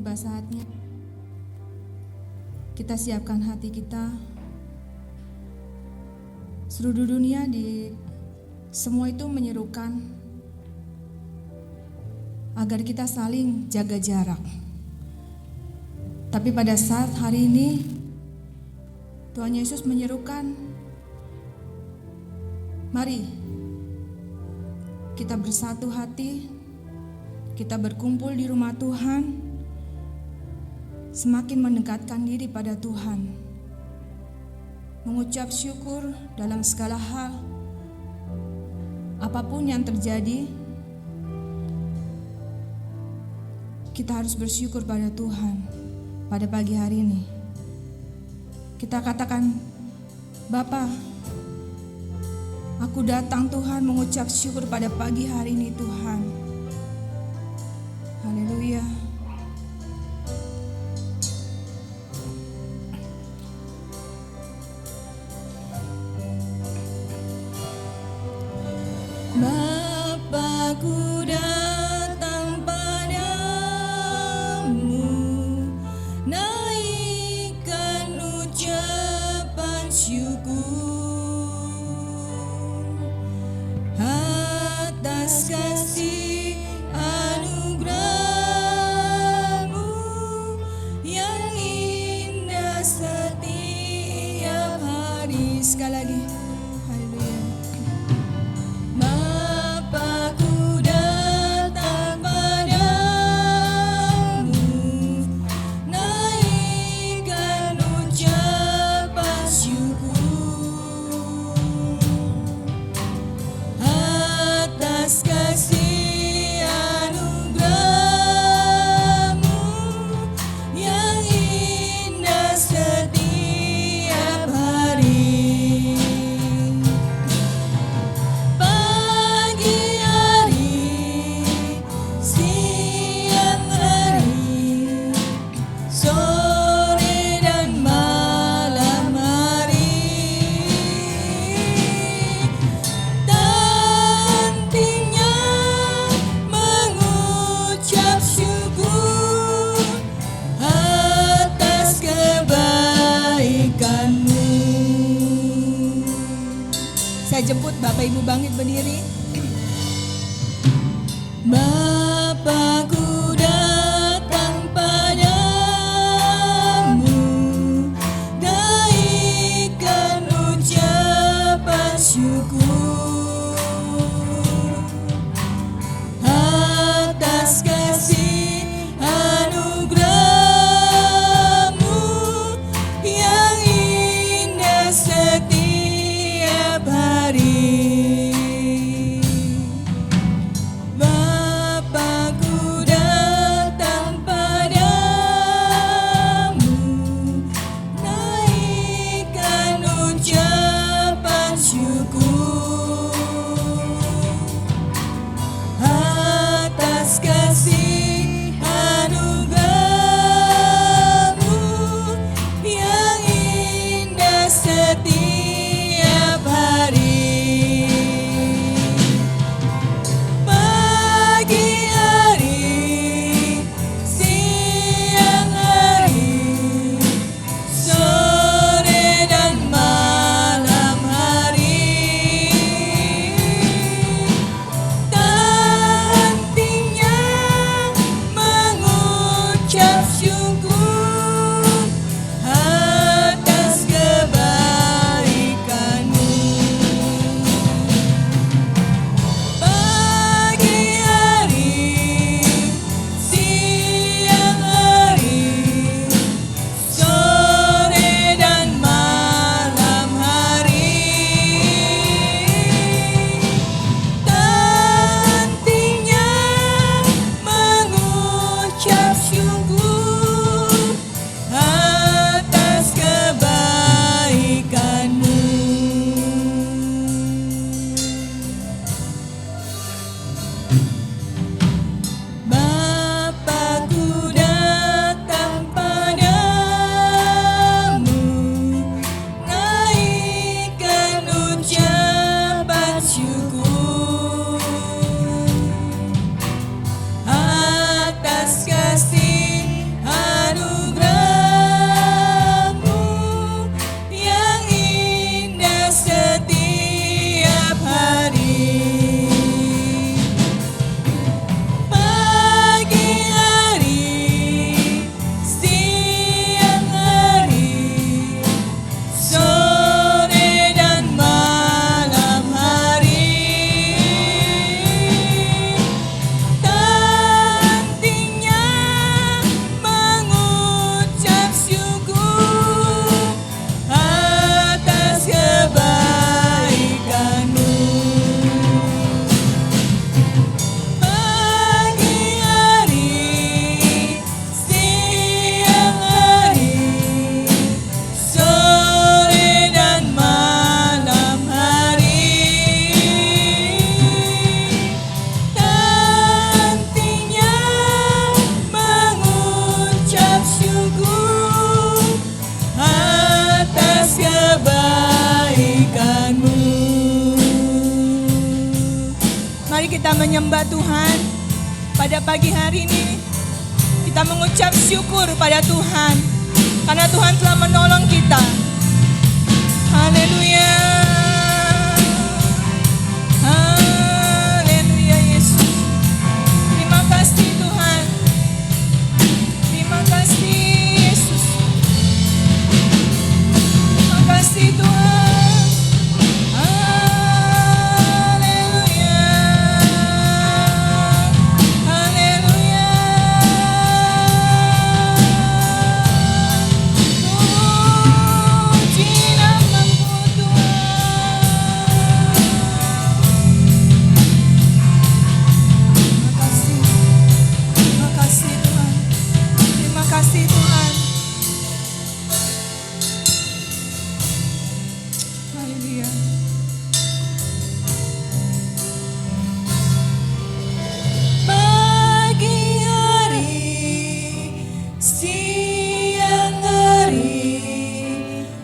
tiba saatnya kita siapkan hati kita. Seluruh dunia di semua itu menyerukan agar kita saling jaga jarak. Tapi pada saat hari ini Tuhan Yesus menyerukan, mari kita bersatu hati, kita berkumpul di rumah Tuhan, semakin mendekatkan diri pada Tuhan, mengucap syukur dalam segala hal. Apapun yang terjadi, kita harus bersyukur pada Tuhan. Pada pagi hari ini kita katakan, Bapa, aku datang Tuhan mengucap syukur pada pagi hari ini Tuhan. Haleluya. Bapa-Ku datang padamu, naikkan ucapan syukur atas kasih anugerah-Mu yang indah setiap hari. Sekali lagi. Saya jemput Bapak Ibu bangkit berdiri. Bapa-Ku datang padamu, naikkan ucapan syukur atas kasih anugerah-Mu yang indah setiap hari. kita menyembah Tuhan pada pagi hari ini. Kita mengucap syukur pada Tuhan karena Tuhan telah menolong kita. Haleluya. Haleluya Yesus. Terima kasih Tuhan. Terima kasih Yesus. Terima kasih Tuhan. Haleluya. Haleluya. Puji namamu Tuhan. Terima kasih. Terima kasih Tuhan. Terima kasih Tuhan. Haleluya. Pagi hari, siang hari,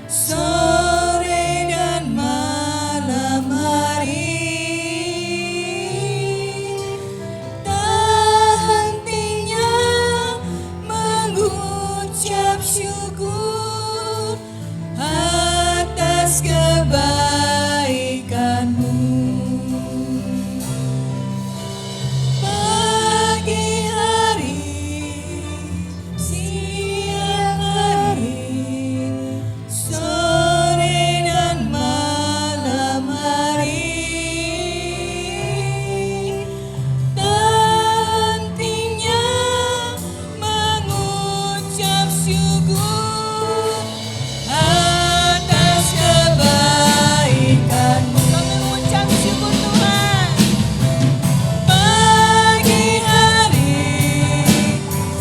sore dan malam hari, tak hentinya mengucap syukur atas kebaikanmu. Pagi hari, siang hari, sore dan malam hari, tak hentinya mengucap syukur atas kebaikanmu. Kami mengucap syukur Tuhan. Pagi hari,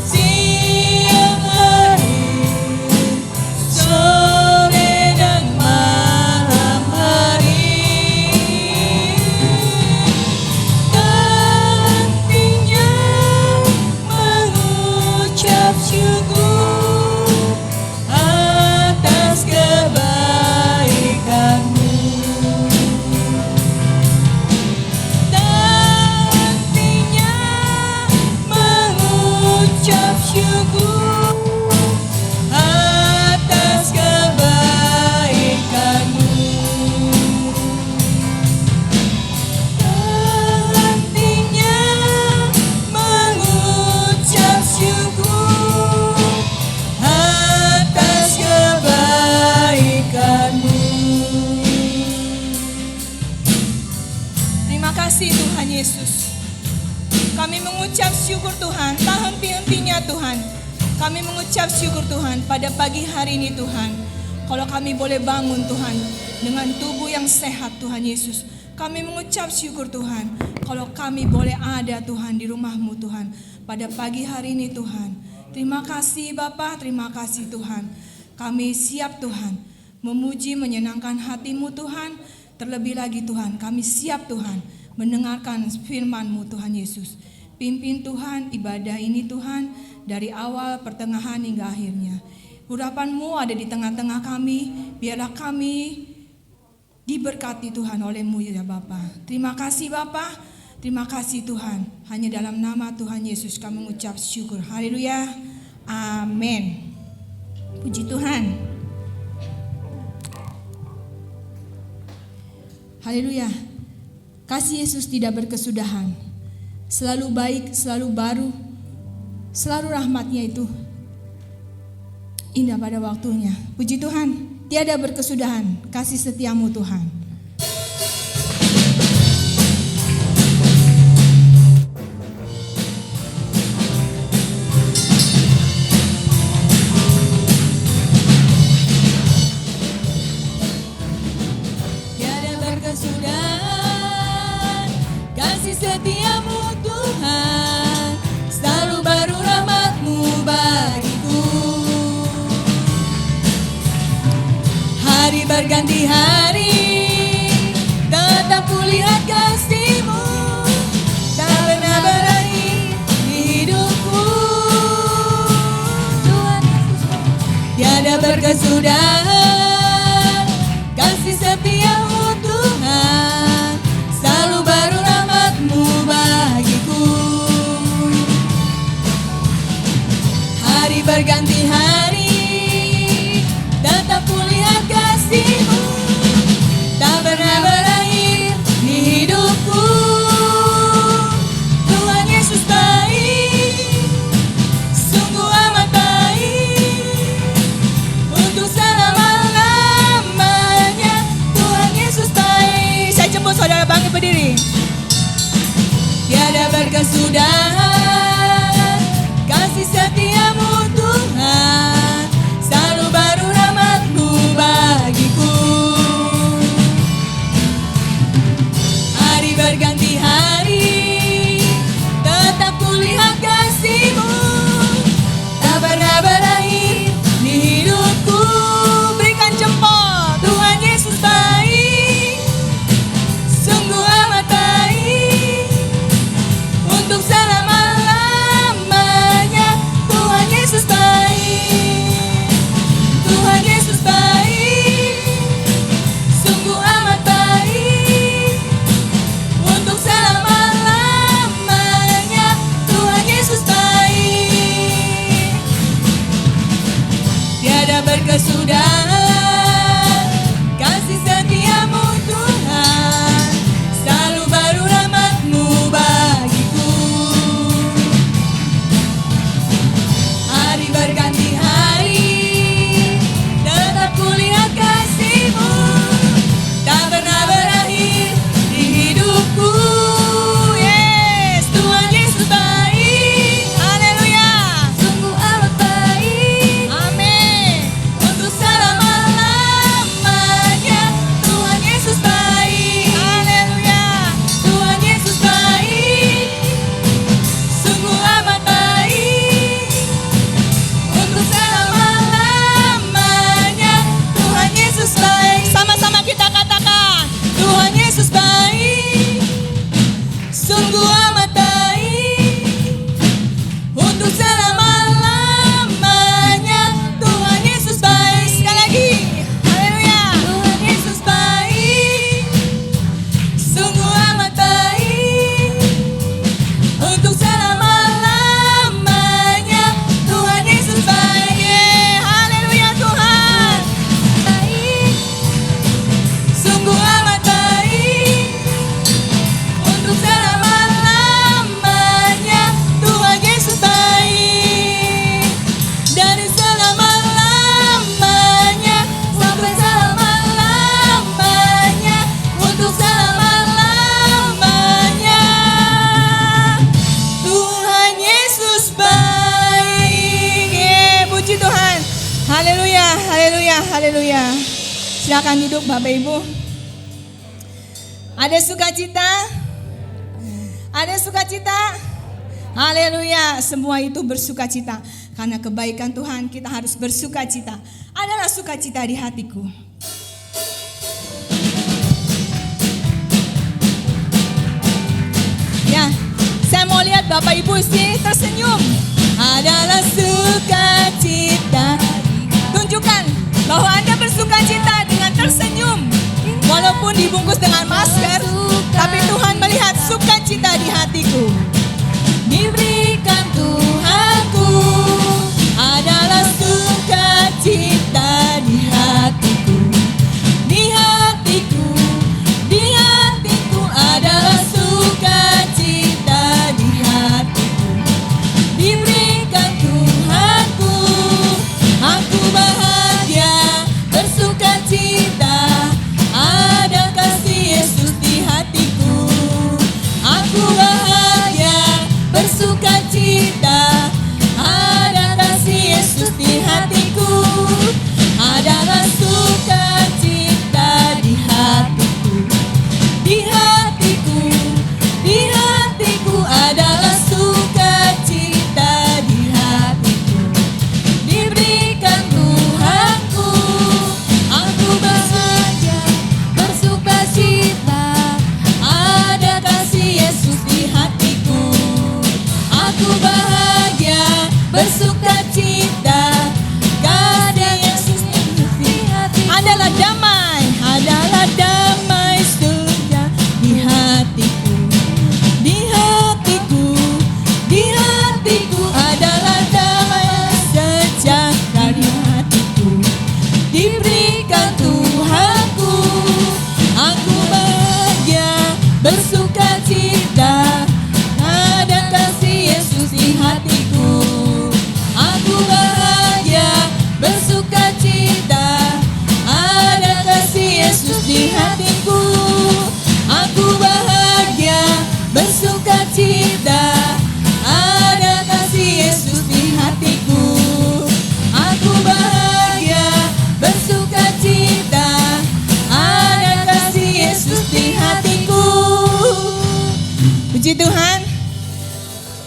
siang hari, sore dan malam hari, tak hentinya mengucap syukur atas kebaikanmu. Tak hentinya mengucap syukur atas kebaikanmu. Tak hentinya mengucap syukur atas kebaikanmu. Terima kasih Tuhan Yesus. Kami mengucap syukur Tuhan, tak henti-hentinya Tuhan. Kami mengucap syukur Tuhan pada pagi hari ini Tuhan. Kalau kami boleh bangun Tuhan dengan tubuh yang sehat Tuhan Yesus. Kami mengucap syukur Tuhan. Kalau kami boleh ada Tuhan di rumah-Mu Tuhan pada pagi hari ini Tuhan. Terima kasih Bapa, terima kasih Tuhan. Kami siap Tuhan memuji menyenangkan hati-Mu Tuhan. Terlebih lagi Tuhan, kami siap Tuhan mendengarkan firman-Mu Tuhan Yesus. Pimpin Tuhan ibadah ini Tuhan dari awal, pertengahan hingga akhirnya. Urapan-Mu ada di tengah-tengah kami, biarlah kami diberkati Tuhan oleh-Mu ya Bapa. Terima kasih Bapa, terima kasih Tuhan. Hanya dalam nama Tuhan Yesus kami mengucap syukur. Haleluya, amin. Puji Tuhan. Haleluya. Kasih Yesus tidak berkesudahan. Selalu baik, selalu baru. Selalu rahmat-Nya itu indah pada waktunya. Puji Tuhan. Tiada berkesudahan kasih setia-Mu Tuhan. Tiada berkesudahan kasih setia-Mu Tuhan. Selalu baru rahmat-Mu bagiku. Hari berganti hari, tetap kulihat kasih-Mu, tak pernah berakhir di hidupku. Tiada berkesudahan kasih setia-Mu Tuhan. Selalu baru rahmat-Mu berganti hari, tetap kulihat kasih-Mu, tak pernah berakhir di hidupku. Tuhan Yesus baik, sungguh amat baik, untuk selama-lamanya. Tuhan Yesus baik. Saya jemput saudara bangkit berdiri. Tiada berkesudahan kasih setia-Mu Tuhan, selalu baru rahmat-Mu bagiku. Hari berganti hari, tetap kulihat kasih-Mu, tak pernah berakhir di hidupku. Berikan jempol. Tuhan Yesus baik, sungguh amat baik, untuk selama-lamanya. Tuhan Yesus baik, Tuhan Yesus baik, sungguh amat baik, untuk selama-lamanya. Tuhan Yesus baik. Tiada berkesudahan kasih setia-Mu Tuhan, selalu baru rahmat-Mu bagiku. Hari berganti hari, tetap kulihat kasih-Mu, tak pernah berakhir di hidupku. Yes, Tuhan Yesus baik. Haleluya. Sungguh amat baik. Amin. Untuk selama-lamanya. Tuhan Yesus baik. Haleluya. Tuhan Yesus baik, sungguh amat baik, untuk selama-lamanya. Tuhan Yesus baik. Sama-sama kita katakan, Tuhan Yesus baik, sungguh amat baik, untuk selama-lamanya. Tuhan Yesus baik. Sekali lagi, haleluya. Tuhan Yesus baik, sungguh amat baik, untuk selama-lamanya. Tuhan Yesus baik. Yeah, haleluya. Tuhan baik, sungguh amat baik, untuk selama-lamanya. Tuhan Yesus baik, dari selama-lamanya sampai selama-lamanya, untuk selama-lamanya. Tuhan Yesus baik. Yeah, puji Tuhan. Haleluya, haleluya, haleluya. Silakan duduk Bapak Ibu. Ada sukacita? Ada sukacita? Haleluya, semua itu bersukacita. Karena kebaikan Tuhan kita harus bersukacita. Adalah sukacita di hatiku. Ya, saya mau lihat Bapak Ibu sih tersenyum. Adalah sukacita. Tunjukkan bahwa Anda bersukacita dengan tersenyum. Walaupun dibungkus dengan masker, tapi Tuhan melihat sukacita di hatiku. Diberikan Tuhanku adalah sukacita di hatiku. Di hatiku, di hatiku adalah sukacita di hatiku. Diberikan Tuhanku, aku bahagia bersukacita. Ada kasih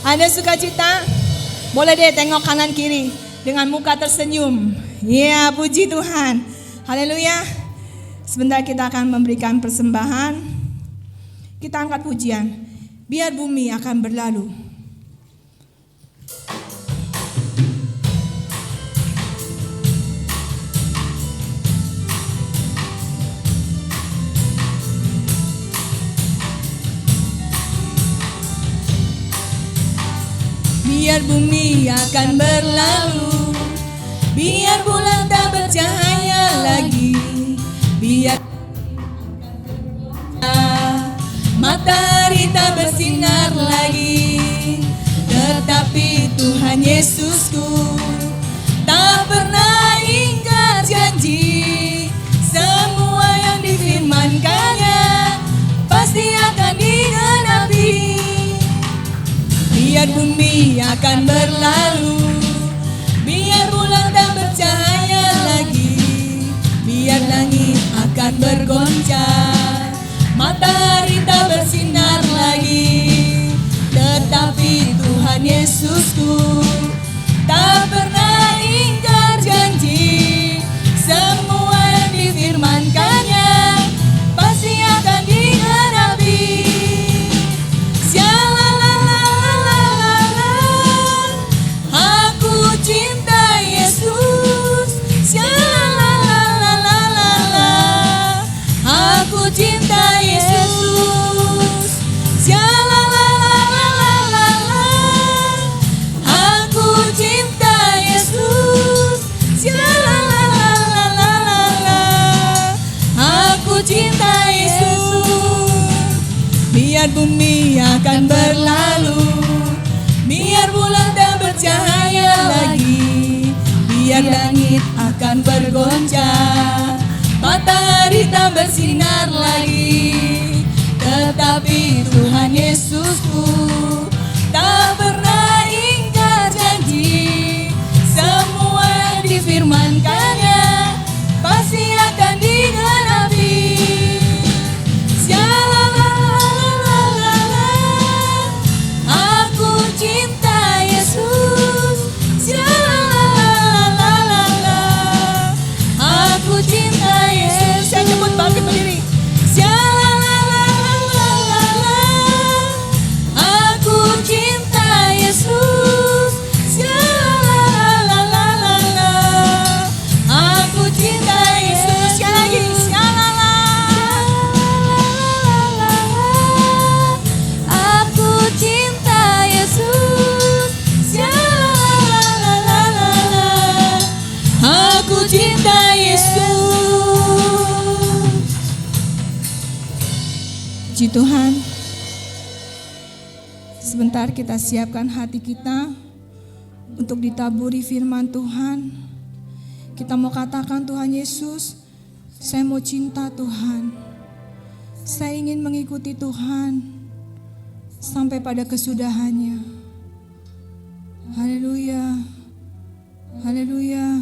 Ada sukacita? Boleh deh tengok kanan kiri dengan muka tersenyum. Ya, puji Tuhan. Haleluya. Sebentar kita akan memberikan persembahan. Kita angkat pujian. Biar bumi akan berlalu. Biar bumi akan berlalu, biar bulan tak bercahaya lagi, biar matahari tak bersinar lagi. Tetapi Tuhan Yesusku tak pernah ingkar janji. Semua yang difirmankannya pasti akan digenapi. Biar bumi akan berlalu, biar bulan tak bercahaya lagi, biar langit akan bergoncang, matahari tak bersinar lagi. Tetapi Tuhan Yesusku tak pernah ingkar janji. Semua yang difirmankannya pasti akan digenapi. Biar bumi akan berlalu, biar bulan tak bercahaya lagi, biar langit akan bergoncang, matahari tak bersinar lagi. Tetapi Tuhan Yesusku tak pernah ingkar janji. Semua yang difirmankannya pasti akan digenapi. Puji Tuhan. Sebentar kita siapkan hati kita untuk ditaburi firman Tuhan. Kita mau katakan, Tuhan Yesus, saya mau cinta Tuhan. Saya ingin mengikuti Tuhan sampai pada kesudahannya. Haleluya. Haleluya.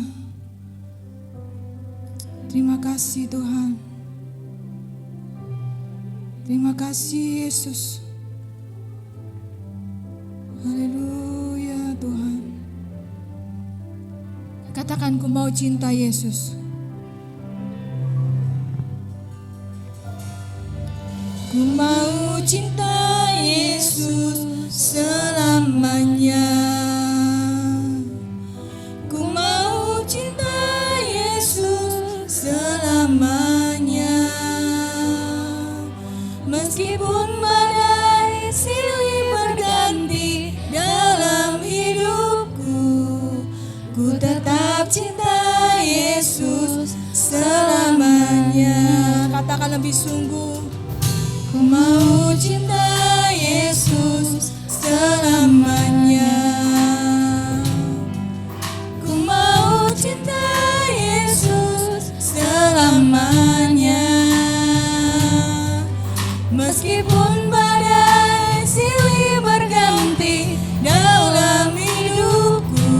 Terima kasih Tuhan. Terima kasih Yesus. Haleluya Tuhan. Katakan, ku mau cinta Yesus. Ku mau cinta Yesus selamanya. Ku mau cinta Yesus selamanya. Meskipun badai silih berganti dalam hidupku, ku tetap cinta Yesus selamanya. Katakan lebih sungguh. Ku mau cinta Yesus selamanya. Ku mau cinta Yesus selamanya. Meskipun badai silih berganti dalam hidupku,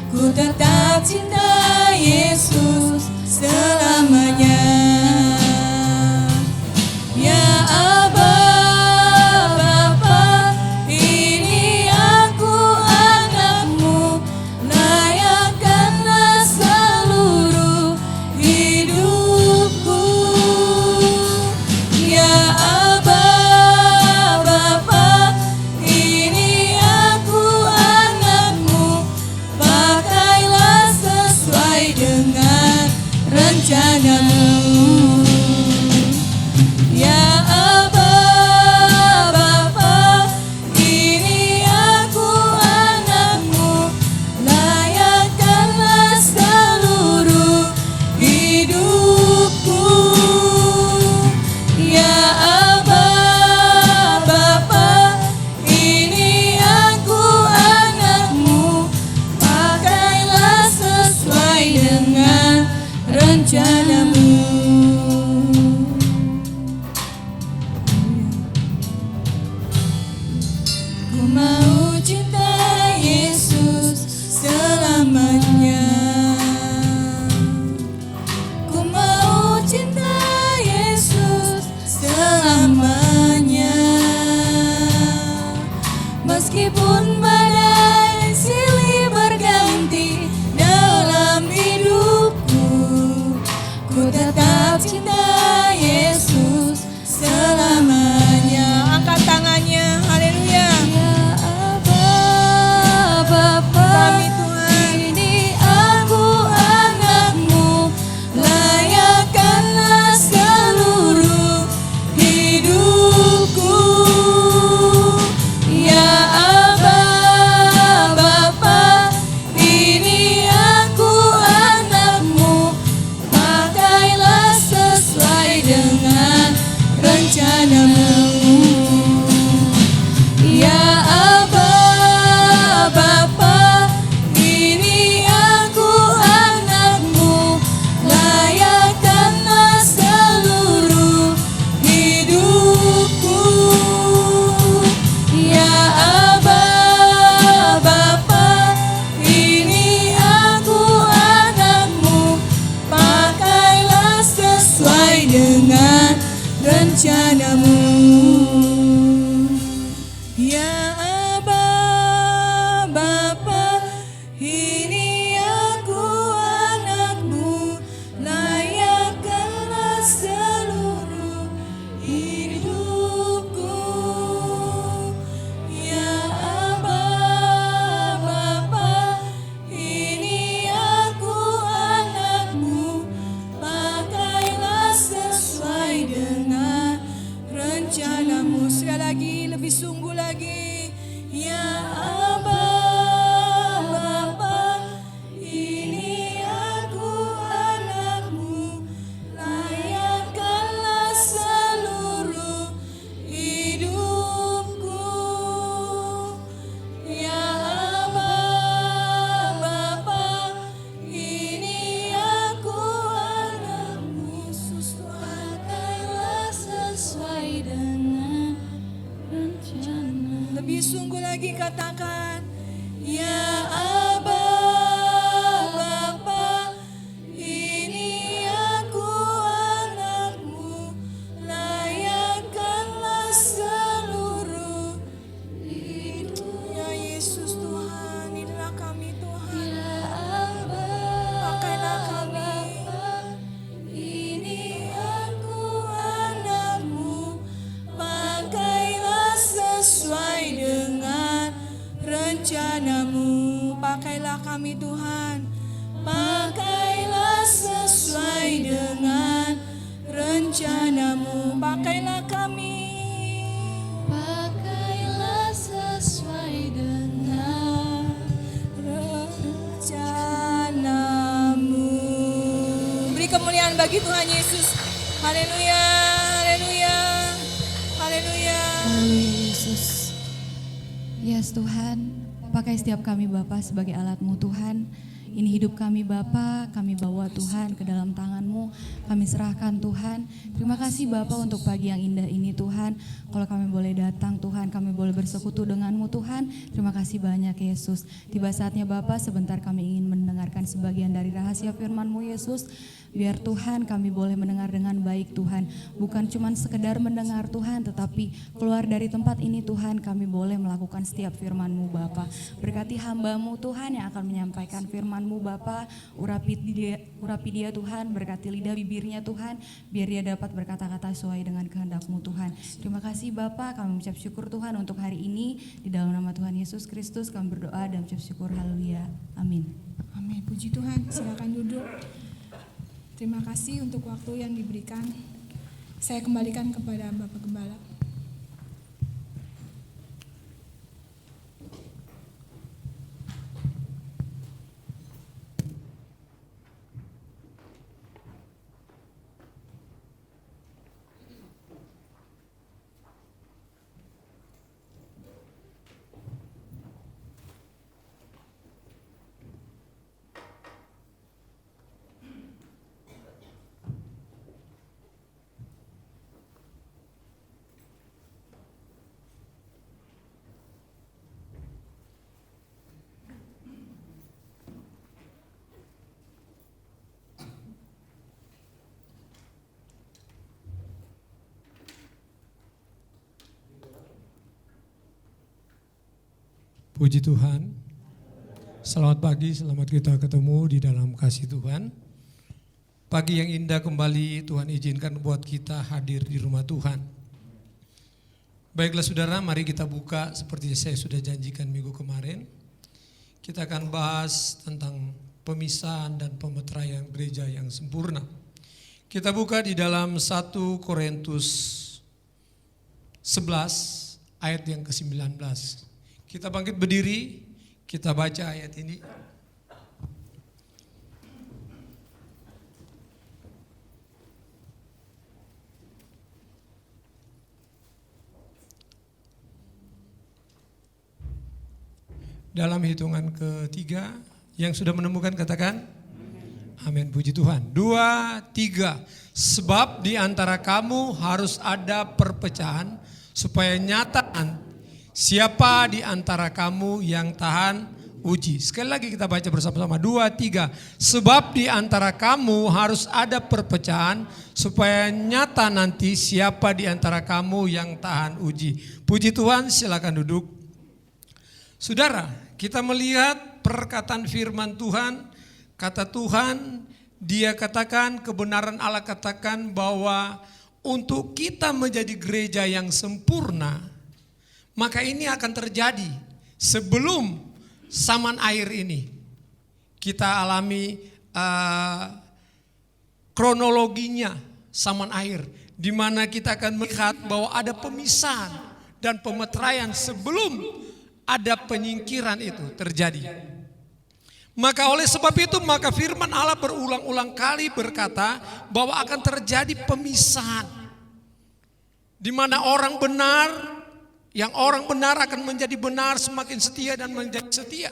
ku tetap cinta Yesus selamanya. Ya Aba, Bapa, ini rencanamu. Ya Aba Bapa, ini aku anakmu, layakkanlah seluruh hidupku. Ya Aba Bapa, ini aku anakmu, pakailah sesuai dengan rencanamu. Ku mau cinta Yesus selamanya. Ku mau cinta Yesus selamanya. Meskipun badai silih berganti dalam hidupku, ku tetap cinta Yesus selamanya. Angkat tangannya, haleluya. Ya Aba Bapa, kami Tuhan, ini aku anakmu, layakkanlah seluruh hidupku. Ya Aba Bapa, ini aku anakmu, pakailah sesuai dengan rencanamu. Ya Aba Bapa, ini aku anakmu, layakkanlah seluruh hidupku. Ya Aba Bapa, ini aku anakmu, pakailah sesuai dengan rencanamu. Ya Aba Bapa, ini aku anakmu, layakkanlah seluruh hidupku. Ya Aba Bapa, ini aku anakmu, pakailah sesuai dengan rencanamu. Sekali lagi, lebih sungguh lagi. Ya Aba Bapa, ini aku anakmu, layakkanlah seluruh hidupku. Ya Aba Bapa, ini aku anakmu, Yesus, pakailah sesuai dengan rencana. Lebih sungguh lagi katakan, ya Aba Bapa, ini aku anakmu, layakkanlah seluruh hidup. Ya Yesus Tuhan, inilah kami Tuhan. Ya Aba, pakailah kami. Ini aku anakmu, pakailah sesuai dengan rencanamu. Pakailah kami Tuhan, pakailah sesuai dengan rencanamu. Pakailah kami, pakailah sesuai dengan rencanamu. Beri kemuliaan bagi Tuhan Yesus. Haleluya, haleluya, haleluya. Haleluya Yesus. Yes Tuhan, pakai setiap kami Bapa sebagai alat-Mu Tuhan. Ini hidup kami Bapa, kami bawa Tuhan ke dalam tangan-Mu, kami serahkan Tuhan. Terima kasih Bapa untuk pagi yang indah ini Tuhan. Kalau kami boleh datang Tuhan, kami boleh bersekutu dengan-Mu Tuhan. Terima kasih banyak Yesus. Tiba saatnya Bapa, sebentar kami ingin mendengarkan sebagian dari rahasia firman-Mu Yesus. Biar Tuhan kami boleh mendengar dengan baik Tuhan. Bukan cuma sekedar mendengar Tuhan, tetapi keluar dari tempat ini Tuhan, kami boleh melakukan setiap firman-Mu Bapa. Berkati hamba-Mu Tuhan yang akan menyampaikan firman-Mu Bapa. Urapi dia Tuhan, berkati lidah bibirnya Tuhan, biar dia dapat berkata-kata sesuai dengan kehendak-Mu Tuhan. Terima kasih Bapa, kami mengucap syukur Tuhan untuk hari ini. Di dalam nama Tuhan Yesus Kristus kami berdoa dan mengucap syukur. Haleluya. Amin. Amin. Puji Tuhan. Silakan duduk. Terima kasih untuk waktu yang diberikan. Saya kembalikan kepada Bapak Gembala. Puji Tuhan. Selamat pagi, selamat kita ketemu di dalam kasih Tuhan. Pagi yang indah kembali Tuhan izinkan buat kita hadir di rumah Tuhan. Baiklah saudara, mari kita buka seperti saya sudah janjikan minggu kemarin. Kita akan bahas tentang pemisahan dan pemeteraian gereja yang sempurna. Kita buka di dalam 1 Korintus 11 ayat yang ke-19. Kita bangkit berdiri, kita baca ayat ini. Dalam hitungan ketiga, yang sudah menemukan katakan amin, puji Tuhan. 2, 3. Sebab di antara kamu harus ada perpecahan supaya nyata siapa di antara kamu yang tahan uji. Sekali lagi kita baca bersama-sama. 2, 3. Sebab di antara kamu harus ada perpecahan supaya nyata nanti siapa di antara kamu yang tahan uji. Puji Tuhan, silakan duduk. Saudara, kita melihat perkataan firman Tuhan. Kata Tuhan, Dia katakan, kebenaran Allah katakan bahwa untuk kita menjadi gereja yang sempurna, maka ini akan terjadi sebelum zaman air ini. Kita alami kronologinya zaman air, di mana kita akan melihat bahwa ada pemisahan dan pemeteraian sebelum ada penyingkiran itu terjadi. Maka oleh sebab itu maka firman Allah berulang-ulang kali berkata bahwa akan terjadi pemisahan, di mana orang benar, yang orang benar akan menjadi benar semakin setia dan menjadi setia.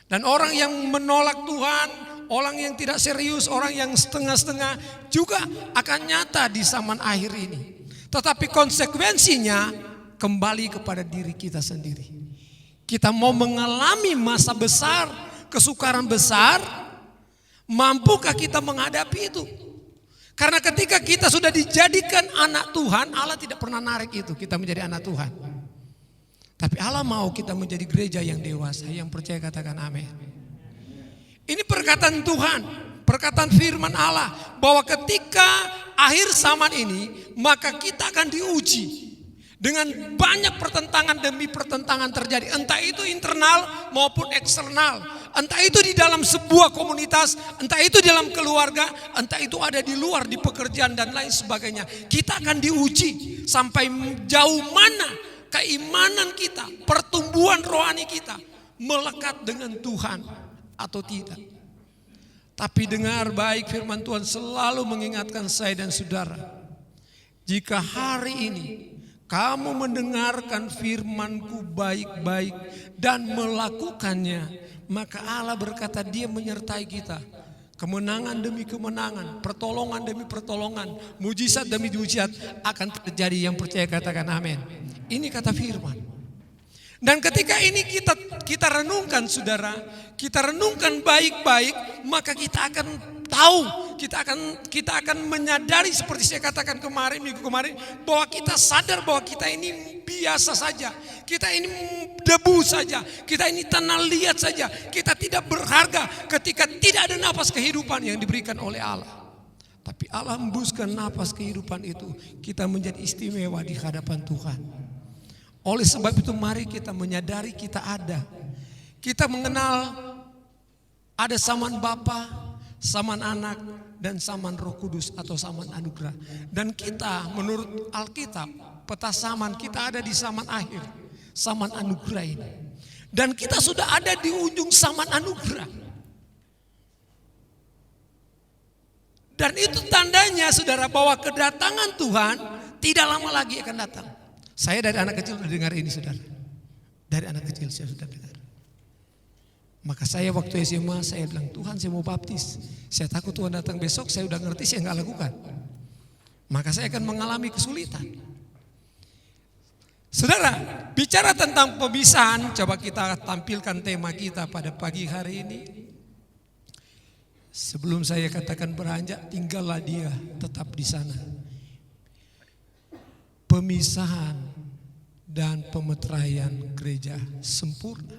Dan orang yang menolak Tuhan, orang yang tidak serius, orang yang setengah-setengah juga akan nyata di zaman akhir ini. Tetapi konsekuensinya kembali kepada diri kita sendiri. Kita mau mengalami masa besar, kesukaran besar, mampukah kita menghadapi itu? Karena ketika kita sudah dijadikan anak Tuhan, Allah tidak pernah narik itu kita menjadi anak Tuhan. Tapi Allah mau kita menjadi gereja yang dewasa, yang percaya katakan amin. Ini perkataan Tuhan, perkataan firman Allah, bahwa ketika akhir zaman ini, maka kita akan diuji dengan banyak pertentangan demi pertentangan terjadi. Entah itu internal maupun eksternal. Entah itu di dalam sebuah komunitas, entah itu di dalam keluarga, entah itu ada di luar, di pekerjaan dan lain sebagainya. Kita akan diuji sampai jauh mana keimanan kita, pertumbuhan rohani kita melekat dengan Tuhan atau tidak. Tapi dengar baik, firman Tuhan selalu mengingatkan saya dan saudara. Jika hari ini kamu mendengarkan firman-Ku baik-baik dan melakukannya, maka Allah berkata Dia menyertai kita. Kemenangan demi kemenangan, pertolongan demi pertolongan, mujizat demi mujizat akan terjadi. Yang percaya katakan amin. Ini kata firman. Dan ketika ini kita renungkan saudara, kita renungkan baik-baik, maka kita akan tahu, kita akan menyadari seperti saya katakan minggu kemarin, bahwa kita sadar bahwa kita ini biasa saja, kita ini debu saja, kita ini tanah liat saja, kita tidak berharga ketika tidak ada napas kehidupan yang diberikan oleh Allah. Tapi Allah hembuskan napas kehidupan itu, kita menjadi istimewa di hadapan Tuhan. Oleh sebab itu mari kita menyadari kita ada. Kita mengenal ada zaman Bapa, saman anak, dan saman Roh Kudus atau saman anugerah. Dan kita menurut Alkitab, peta saman kita ada di saman akhir, saman anugerah ini. Dan kita sudah ada di ujung saman anugerah. Dan itu tandanya saudara bahwa kedatangan Tuhan tidak lama lagi akan datang. Saya dari anak kecil sudah dengar ini saudara. Dari anak kecil saya sudah dengar. Maka saya waktu SMA saya bilang, Tuhan saya mau baptis. Saya takut Tuhan datang besok, saya udah ngerti, saya nggak lakukan. Maka saya akan mengalami kesulitan. Saudara, bicara tentang pemisahan, coba kita tampilkan tema kita pada pagi hari ini. Sebelum saya katakan beranjak, tinggallah dia tetap di sana. Pemisahan dan pemeteraian gereja sempurna.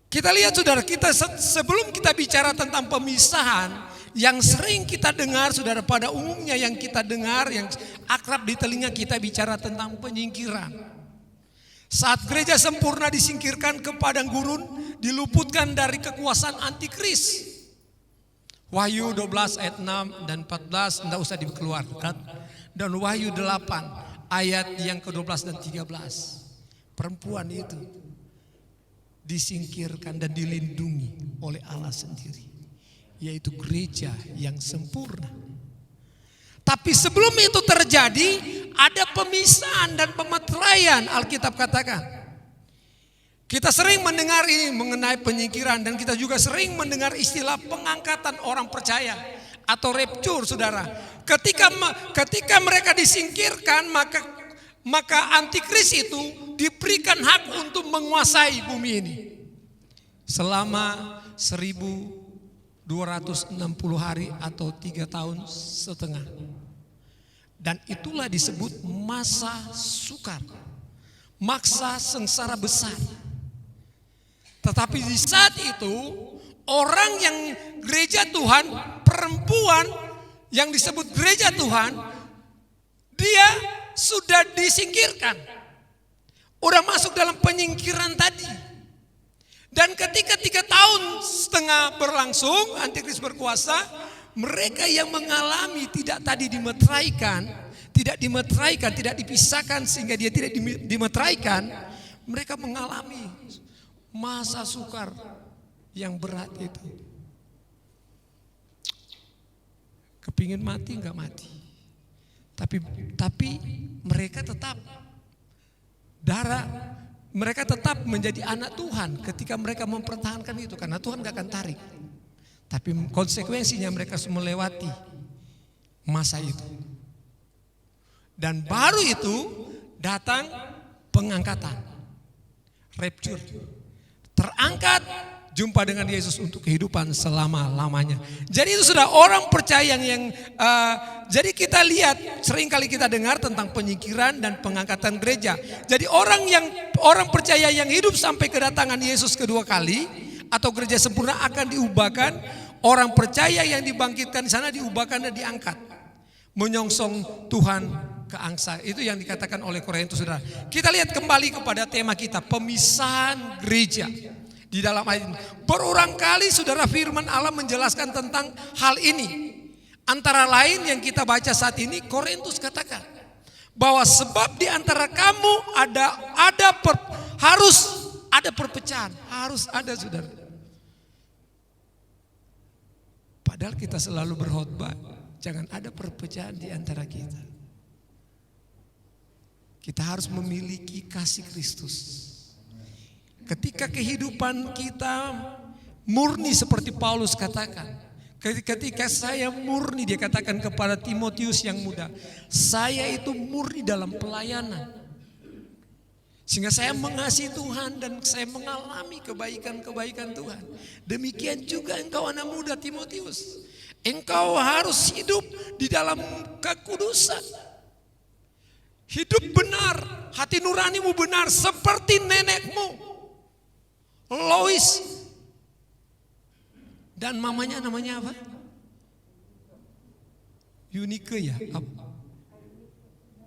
Kita lihat saudara, kita sebelum kita bicara tentang pemisahan, yang sering kita dengar saudara, pada umumnya yang kita dengar, yang akrab di telinga kita bicara tentang penyingkiran. Saat gereja sempurna disingkirkan ke padang gurun, diluputkan dari kekuasaan antikris. Wahyu 12 ayat 6 dan 14 tidak usah dikeluarkan. Dan Wahyu 8 ayat yang ke-12 dan 13. Perempuan itu disingkirkan dan dilindungi oleh Allah sendiri, yaitu gereja yang sempurna. Tapi sebelum itu terjadi, ada pemisahan dan pemeteraian, Alkitab katakan. Kita sering mendengar ini mengenai penyingkiran, dan kita juga sering mendengar istilah pengangkatan orang percaya atau rapture saudara. Ketika mereka disingkirkan, maka antikris itu diberikan hak untuk menguasai bumi ini selama 1260 hari atau 3 tahun setengah. Dan itulah disebut masa sukar, masa sengsara besar. Tetapi di saat itu orang yang gereja Tuhan, perempuan yang disebut gereja Tuhan, dia sudah disingkirkan, udah masuk dalam penyingkiran tadi. Dan ketika 3 tahun setengah berlangsung, antikris berkuasa, mereka yang mengalami tidak tadi dimeteraikan, tidak dipisahkan sehingga dia tidak dimeteraikan, mereka mengalami masa sukar yang berat itu. Kepingin mati enggak mati. Tapi mereka tetap mereka tetap menjadi anak Tuhan ketika mereka mempertahankan itu, karena Tuhan gak akan tarik. Tapi konsekuensinya mereka harus melewati masa itu. Dan baru itu datang pengangkatan, rapture. Terangkat, jumpa dengan Yesus untuk kehidupan selama-lamanya. Jadi itu sudah orang percaya yang jadi kita lihat, seringkali kita dengar tentang penyingkiran dan pengangkatan gereja. Jadi orang percaya yang hidup sampai kedatangan Yesus kedua kali atau gereja sempurna akan diubahkan. Orang percaya yang dibangkitkan di sana diubahkan dan diangkat, menyongsong Tuhan ke angsa. Itu yang dikatakan oleh Korintus saudara. Kita lihat kembali kepada tema kita, pemisahan gereja. Di dalam ayat ini berulang kali saudara firman Allah menjelaskan tentang hal ini. Antara lain yang kita baca saat ini, Korintus katakan bahwa sebab di antara kamu harus ada perpecahan, harus ada saudara. Padahal kita selalu berkhotbah, jangan ada perpecahan di antara kita. Kita harus memiliki kasih Kristus. Ketika kehidupan kita murni seperti Paulus katakan, ketika saya murni, dia katakan kepada Timotius yang muda, saya itu murni dalam pelayanan. Sehingga saya mengasihi Tuhan dan saya mengalami kebaikan-kebaikan Tuhan. Demikian juga engkau anak muda Timotius. Engkau harus hidup di dalam kekudusan. Hidup benar, hati nuranimu benar seperti nenekmu Lois. Dan mamanya namanya apa? Eunike ya?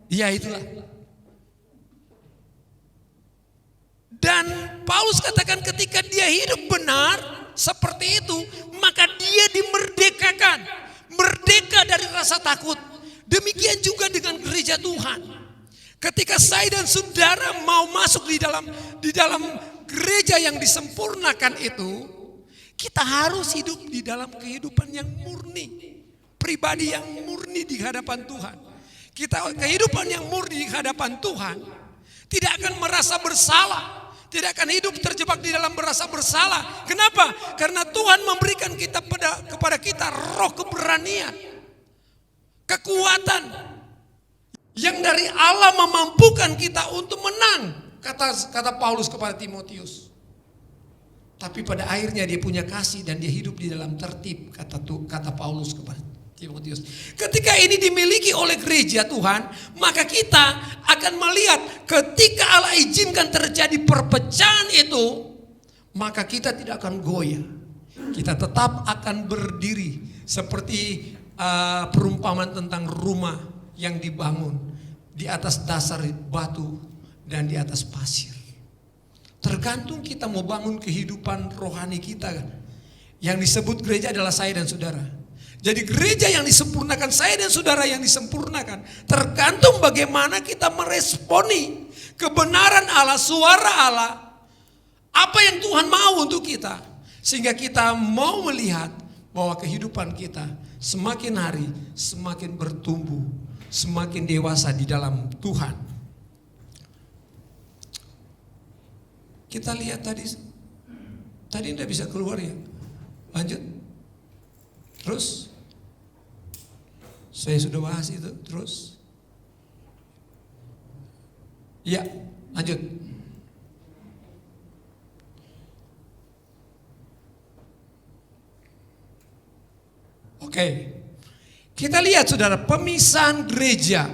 Iya itulah. Dan Paulus katakan ketika dia hidup benar seperti itu, maka rasa takut. Demikian juga dengan gereja Tuhan. Ketika saya dan saudara mau masuk di dalam gereja yang disempurnakan itu, kita harus hidup di dalam kehidupan yang murni. Pribadi yang murni di hadapan Tuhan. Kehidupan yang murni di hadapan Tuhan tidak akan merasa bersalah. Tidak akan hidup terjebak di dalam merasa bersalah. Kenapa? Karena Tuhan memberikan kepada kita roh keberanian, kekuatan yang dari Allah memampukan kita untuk menang. Kata Paulus kepada Timotius. Tapi pada akhirnya dia punya kasih dan dia hidup di dalam tertib, kata Paulus kepada Timotius. Ketika ini dimiliki oleh gereja Tuhan, maka kita akan melihat ketika Allah izinkan terjadi perpecahan itu, maka kita tidak akan goyah. Kita tetap akan berdiri seperti perumpamaan tentang rumah yang dibangun di atas dasar batu dan di atas pasir. Tergantung kita mau bangun kehidupan rohani kita. Yang disebut gereja adalah saya dan saudara. Jadi gereja yang disempurnakan, saya dan saudara yang disempurnakan, tergantung bagaimana kita meresponi kebenaran Allah, suara Allah, apa yang Tuhan mau untuk kita. Sehingga kita mau melihat bahwa kehidupan kita semakin hari semakin bertumbuh, semakin dewasa di dalam Tuhan. Kita lihat tadi tidak bisa keluar ya. Lanjut. Terus saya sudah bahas itu. Terus ya, lanjut. Oke. Kita lihat saudara, pemisahan gereja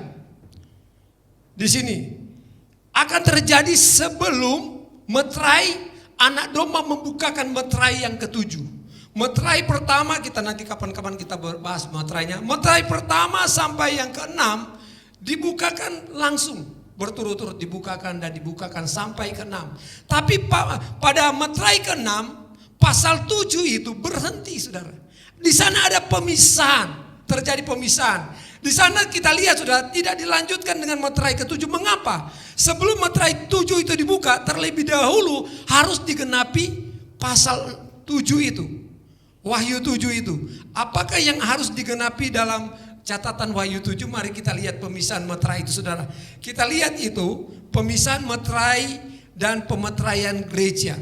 di sini akan terjadi sebelum meterai anak domba membukakan meterai yang ketujuh. Meterai pertama, kita nanti kapan-kapan kita bahas meterainya. Meterai pertama sampai yang keenam dibukakan langsung, berturut-turut dibukakan dan dibukakan sampai keenam. Tapi pada meterai keenam, pasal 7 itu berhenti saudara. Di sana ada pemisahan, terjadi pemisahan. Di sana kita lihat sudah tidak dilanjutkan dengan meterai ke-7. Mengapa? Sebelum meterai 7 itu dibuka, terlebih dahulu harus digenapi pasal 7 itu. Wahyu 7 itu. Apakah yang harus digenapi dalam catatan Wahyu 7? Mari kita lihat pemisahan meterai itu saudara. Kita lihat itu pemisahan meterai dan pemeteraian gereja.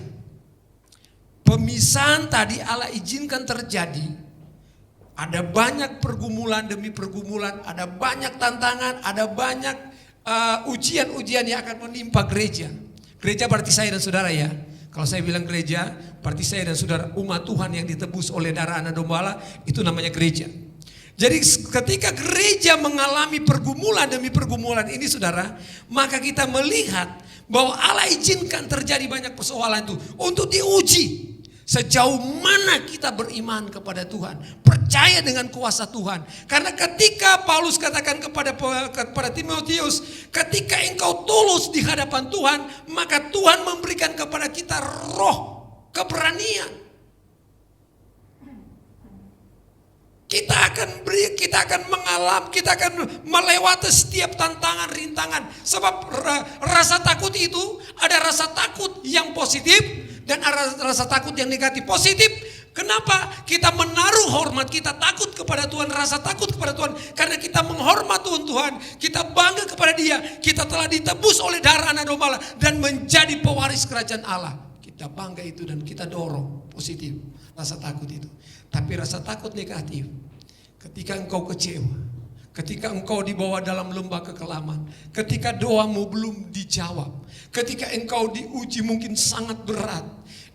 Pemisahan tadi Allah izinkan terjadi. Ada banyak pergumulan demi pergumulan, ada banyak tantangan, ada banyak ujian-ujian yang akan menimpa gereja. Gereja berarti saya dan saudara ya. Kalau saya bilang gereja, berarti saya dan saudara umat Tuhan yang ditebus oleh darah anak domba Allah, itu namanya gereja. Jadi ketika gereja mengalami pergumulan demi pergumulan ini saudara, maka kita melihat bahwa Allah izinkan terjadi banyak persoalan itu untuk diuji. Sejauh mana kita beriman kepada Tuhan, percaya dengan kuasa Tuhan. Karena ketika Paulus katakan kepada Timotius, ketika engkau tulus di hadapan Tuhan, maka Tuhan memberikan kepada kita roh keberanian. Kita akan mengalami, kita akan melewati setiap tantangan, rintangan. Sebab rasa takut itu ada rasa takut yang positif dan ada rasa takut yang negatif. Positif, kenapa? Kita menaruh hormat, kita takut kepada Tuhan, rasa takut kepada Tuhan. Karena kita menghormat Tuhan, kita bangga kepada Dia. Kita telah ditebus oleh darah anak domba Allah dan menjadi pewaris kerajaan Allah. Kita bangga itu dan kita dorong positif rasa takut itu. Tapi rasa takut negatif, ketika engkau kecewa, ketika engkau dibawa dalam lembah kekelaman, ketika doamu belum dijawab, ketika engkau diuji mungkin sangat berat,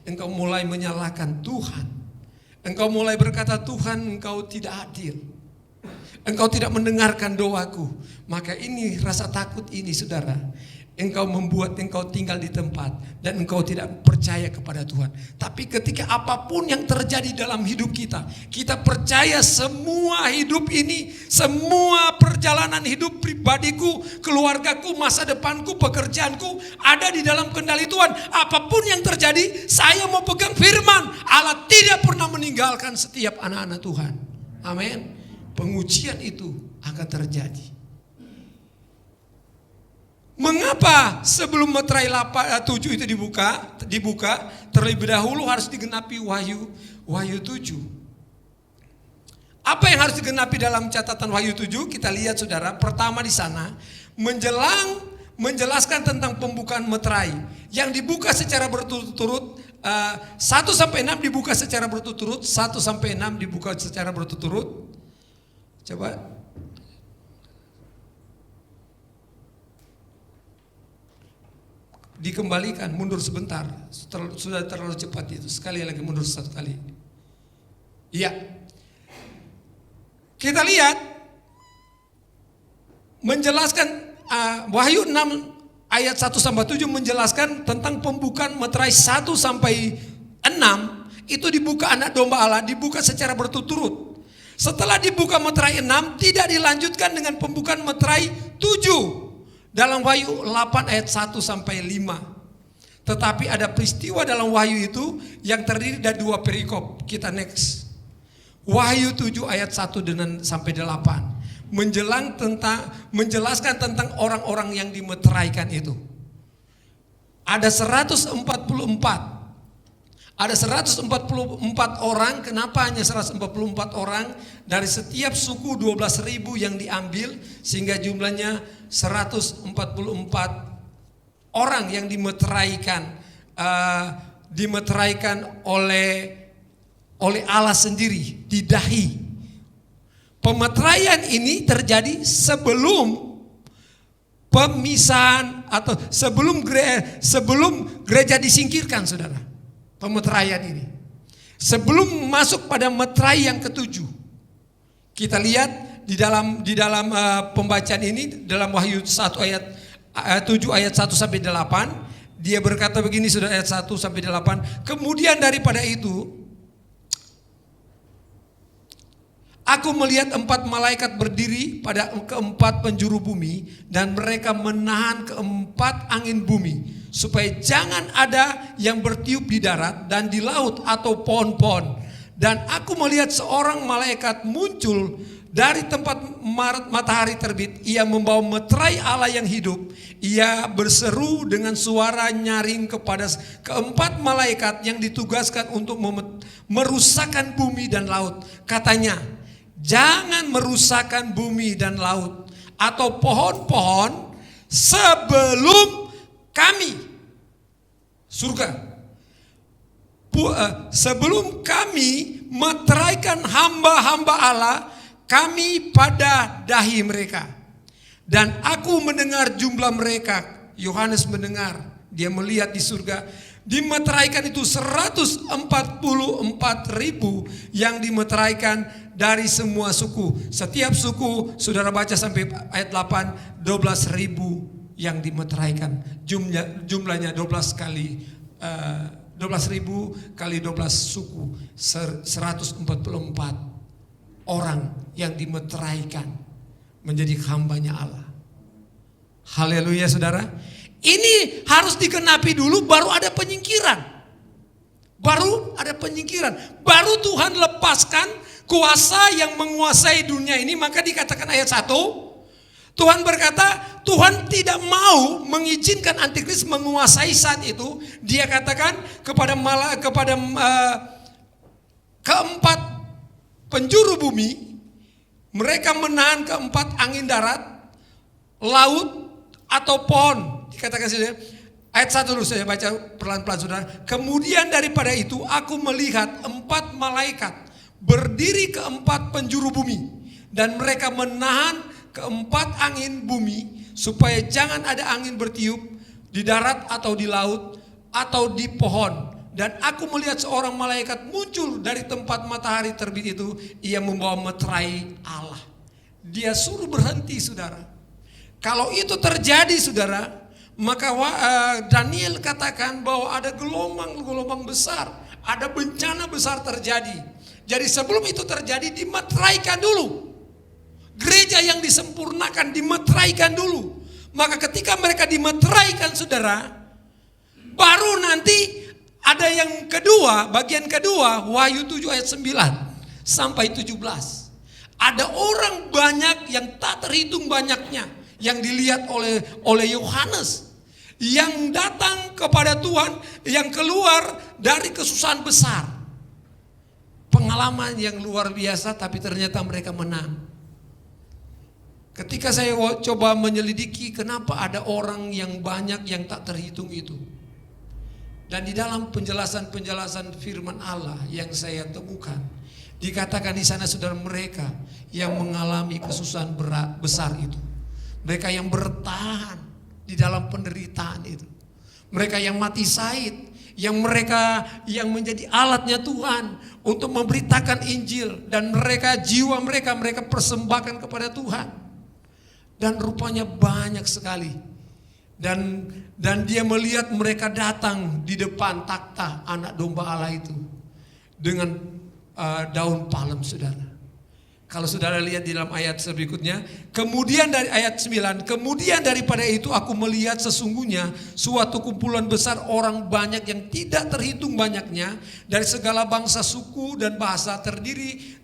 engkau mulai menyalahkan Tuhan. Engkau mulai berkata, Tuhan engkau tidak adil, engkau tidak mendengarkan doaku. Maka ini rasa takut ini saudara, engkau membuat engkau tinggal di tempat dan engkau tidak percaya kepada Tuhan. Tapi ketika apapun yang terjadi dalam hidup kita, kita percaya semua hidup ini, semua perjalanan hidup pribadiku, keluargaku, masa depanku, pekerjaanku ada di dalam kendali Tuhan. Apapun yang terjadi, saya mau pegang firman. Allah tidak pernah meninggalkan setiap anak-anak Tuhan. Amin. pengujian itu akan terjadi. Mengapa sebelum meterai 7 itu dibuka terlebih dahulu harus digenapi Wahyu 7. Apa yang harus digenapi dalam catatan Wahyu 7? Kita lihat saudara, pertama di sana menjelaskan tentang pembukaan meterai yang dibuka secara berturut-turut. 1 sampai 6 dibuka secara berturut-turut, 1 sampai 6 dibuka secara berturut-turut. Coba dikembalikan, mundur sebentar. Sudah terlalu cepat itu. Sekali lagi mundur 1 kali. Iya. Kita lihat menjelaskan Wahyu 6 ayat 1 sampai 7 menjelaskan tentang pembukaan meterai 1 sampai 6 itu dibuka anak domba Allah, dibuka secara berturut-turut. Setelah dibuka meterai 6 tidak dilanjutkan dengan pembukaan meterai 7 dalam Wahyu 8 ayat 1 sampai 5. Tetapi ada peristiwa dalam Wahyu itu yang terdiri dari 2 perikop. Kita next. Wahyu 7 ayat 1 dan sampai 8 menjelaskan tentang orang-orang yang dimeteraikan itu. Ada 144. Ada 144 orang. Kenapa hanya 144 orang? Dari setiap suku 12.000 yang diambil, sehingga jumlahnya 144 orang yang dimeteraikan oleh Allah sendiri di dahi. Pemeteraian ini terjadi sebelum pemisahan atau sebelum gereja disingkirkan, saudara. Pemeteraian ini sebelum masuk pada meterai yang ke-7. Kita lihat di dalam pembacaan ini dalam Wahyu 1 ayat 7 ayat 1 sampai 8, dia berkata begini, saudara, ayat 1 sampai 8. Kemudian daripada itu aku melihat 4 malaikat berdiri pada ke-4 penjuru bumi, dan mereka menahan ke-4 angin bumi, supaya jangan ada yang bertiup di darat dan di laut atau pohon-pohon. Dan aku melihat seorang malaikat muncul dari tempat matahari terbit. Ia membawa meterai Allah yang hidup. Ia berseru dengan suara nyaring kepada ke-4 malaikat yang ditugaskan untuk merusakkan bumi dan laut. Katanya, jangan merusakkan bumi dan laut atau pohon-pohon sebelum kami sebelum kami meteraikan hamba-hamba Allah kami pada dahi mereka. Dan aku mendengar jumlah mereka. Yohanes mendengar, dia melihat di surga, dimeteraikan itu 144.000 yang dimeteraikan dari semua suku. Setiap suku, saudara baca sampai ayat 8, 12.000 yang dimeteraikan. Jumlahnya 12 kali 12.000 kali 12 suku, 144 orang yang dimeteraikan menjadi hambanya Allah. Haleluya, saudara. Ini harus dikenapi dulu, baru ada penyingkiran. Baru Tuhan lepaskan kuasa yang menguasai dunia ini. Maka dikatakan ayat 1, Tuhan berkata, Tuhan tidak mau mengizinkan antikris menguasai saat itu. Dia katakan kepada ke-4 penjuru bumi, mereka menahan ke-4 angin darat, laut atau pohon. Dikatakan saja, ayat 1 dulu saya baca pelan-pelan, saudara. Kemudian daripada itu aku melihat 4 malaikat berdiri ke-4 penjuru bumi, dan mereka menahan ke-4 angin bumi, supaya jangan ada angin bertiup di darat atau di laut atau di pohon. Dan aku melihat seorang malaikat muncul dari tempat matahari terbit itu. Ia membawa meterai Allah. Dia suruh berhenti, saudara. Kalau itu terjadi, saudara, maka Daniel katakan bahwa ada gelombang besar, ada bencana besar terjadi. Jadi sebelum itu terjadi, dimeteraikan dulu. Gereja yang disempurnakan dimeteraikan dulu. Maka ketika mereka dimeteraikan, saudara, baru nanti ada yang kedua, bagian kedua, Wahyu 7 ayat 9 sampai 17. Ada orang banyak yang tak terhitung banyaknya yang dilihat oleh Yohanes, yang datang kepada Tuhan, yang keluar dari kesusahan besar. Pengalaman yang luar biasa, tapi ternyata mereka menang. Ketika saya coba menyelidiki kenapa ada orang yang banyak yang tak terhitung itu. Dan di dalam penjelasan-penjelasan firman Allah yang saya temukan, dikatakan di sana saudara, mereka yang mengalami kesusahan berat besar itu. Mereka yang bertahan di dalam penderitaan itu. Mereka yang mati syahid, yang menjadi alatnya Tuhan untuk memberitakan Injil, dan mereka jiwa mereka persembahkan kepada Tuhan. Dan rupanya banyak sekali. Dan dia melihat mereka datang di depan takhta anak domba Allah itu dengan daun palem, saudara. Kalau saudara lihat di dalam ayat berikutnya, kemudian dari ayat 9, kemudian daripada itu aku melihat sesungguhnya suatu kumpulan besar orang banyak yang tidak terhitung banyaknya dari segala bangsa, suku dan bahasa, berdiri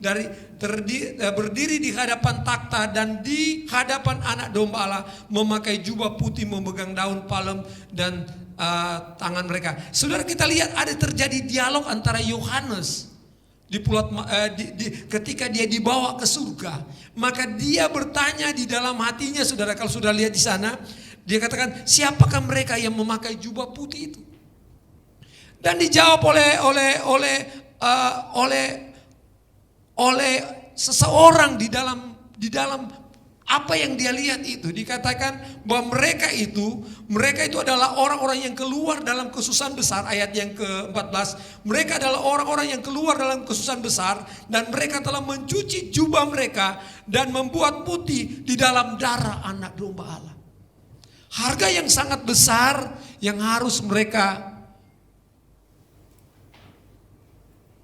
di hadapan takhta dan di hadapan anak domba Allah, memakai jubah putih, memegang daun palem dan tangan mereka. Saudara, kita lihat ada terjadi dialog antara Yohanes ketika dia dibawa ke surga, maka dia bertanya di dalam hatinya, saudara. Kalau sudah lihat di sana, dia katakan, siapakah mereka yang memakai jubah putih itu? Dan dijawab oleh seseorang di dalam apa yang dia lihat itu. Dikatakan bahwa mereka itu adalah orang-orang yang keluar dalam kesusahan besar. Ayat yang ke-14, mereka adalah orang-orang yang keluar dalam kesusahan besar, dan mereka telah mencuci jubah mereka dan membuat putih di dalam darah anak domba Allah. Harga yang sangat besar yang harus mereka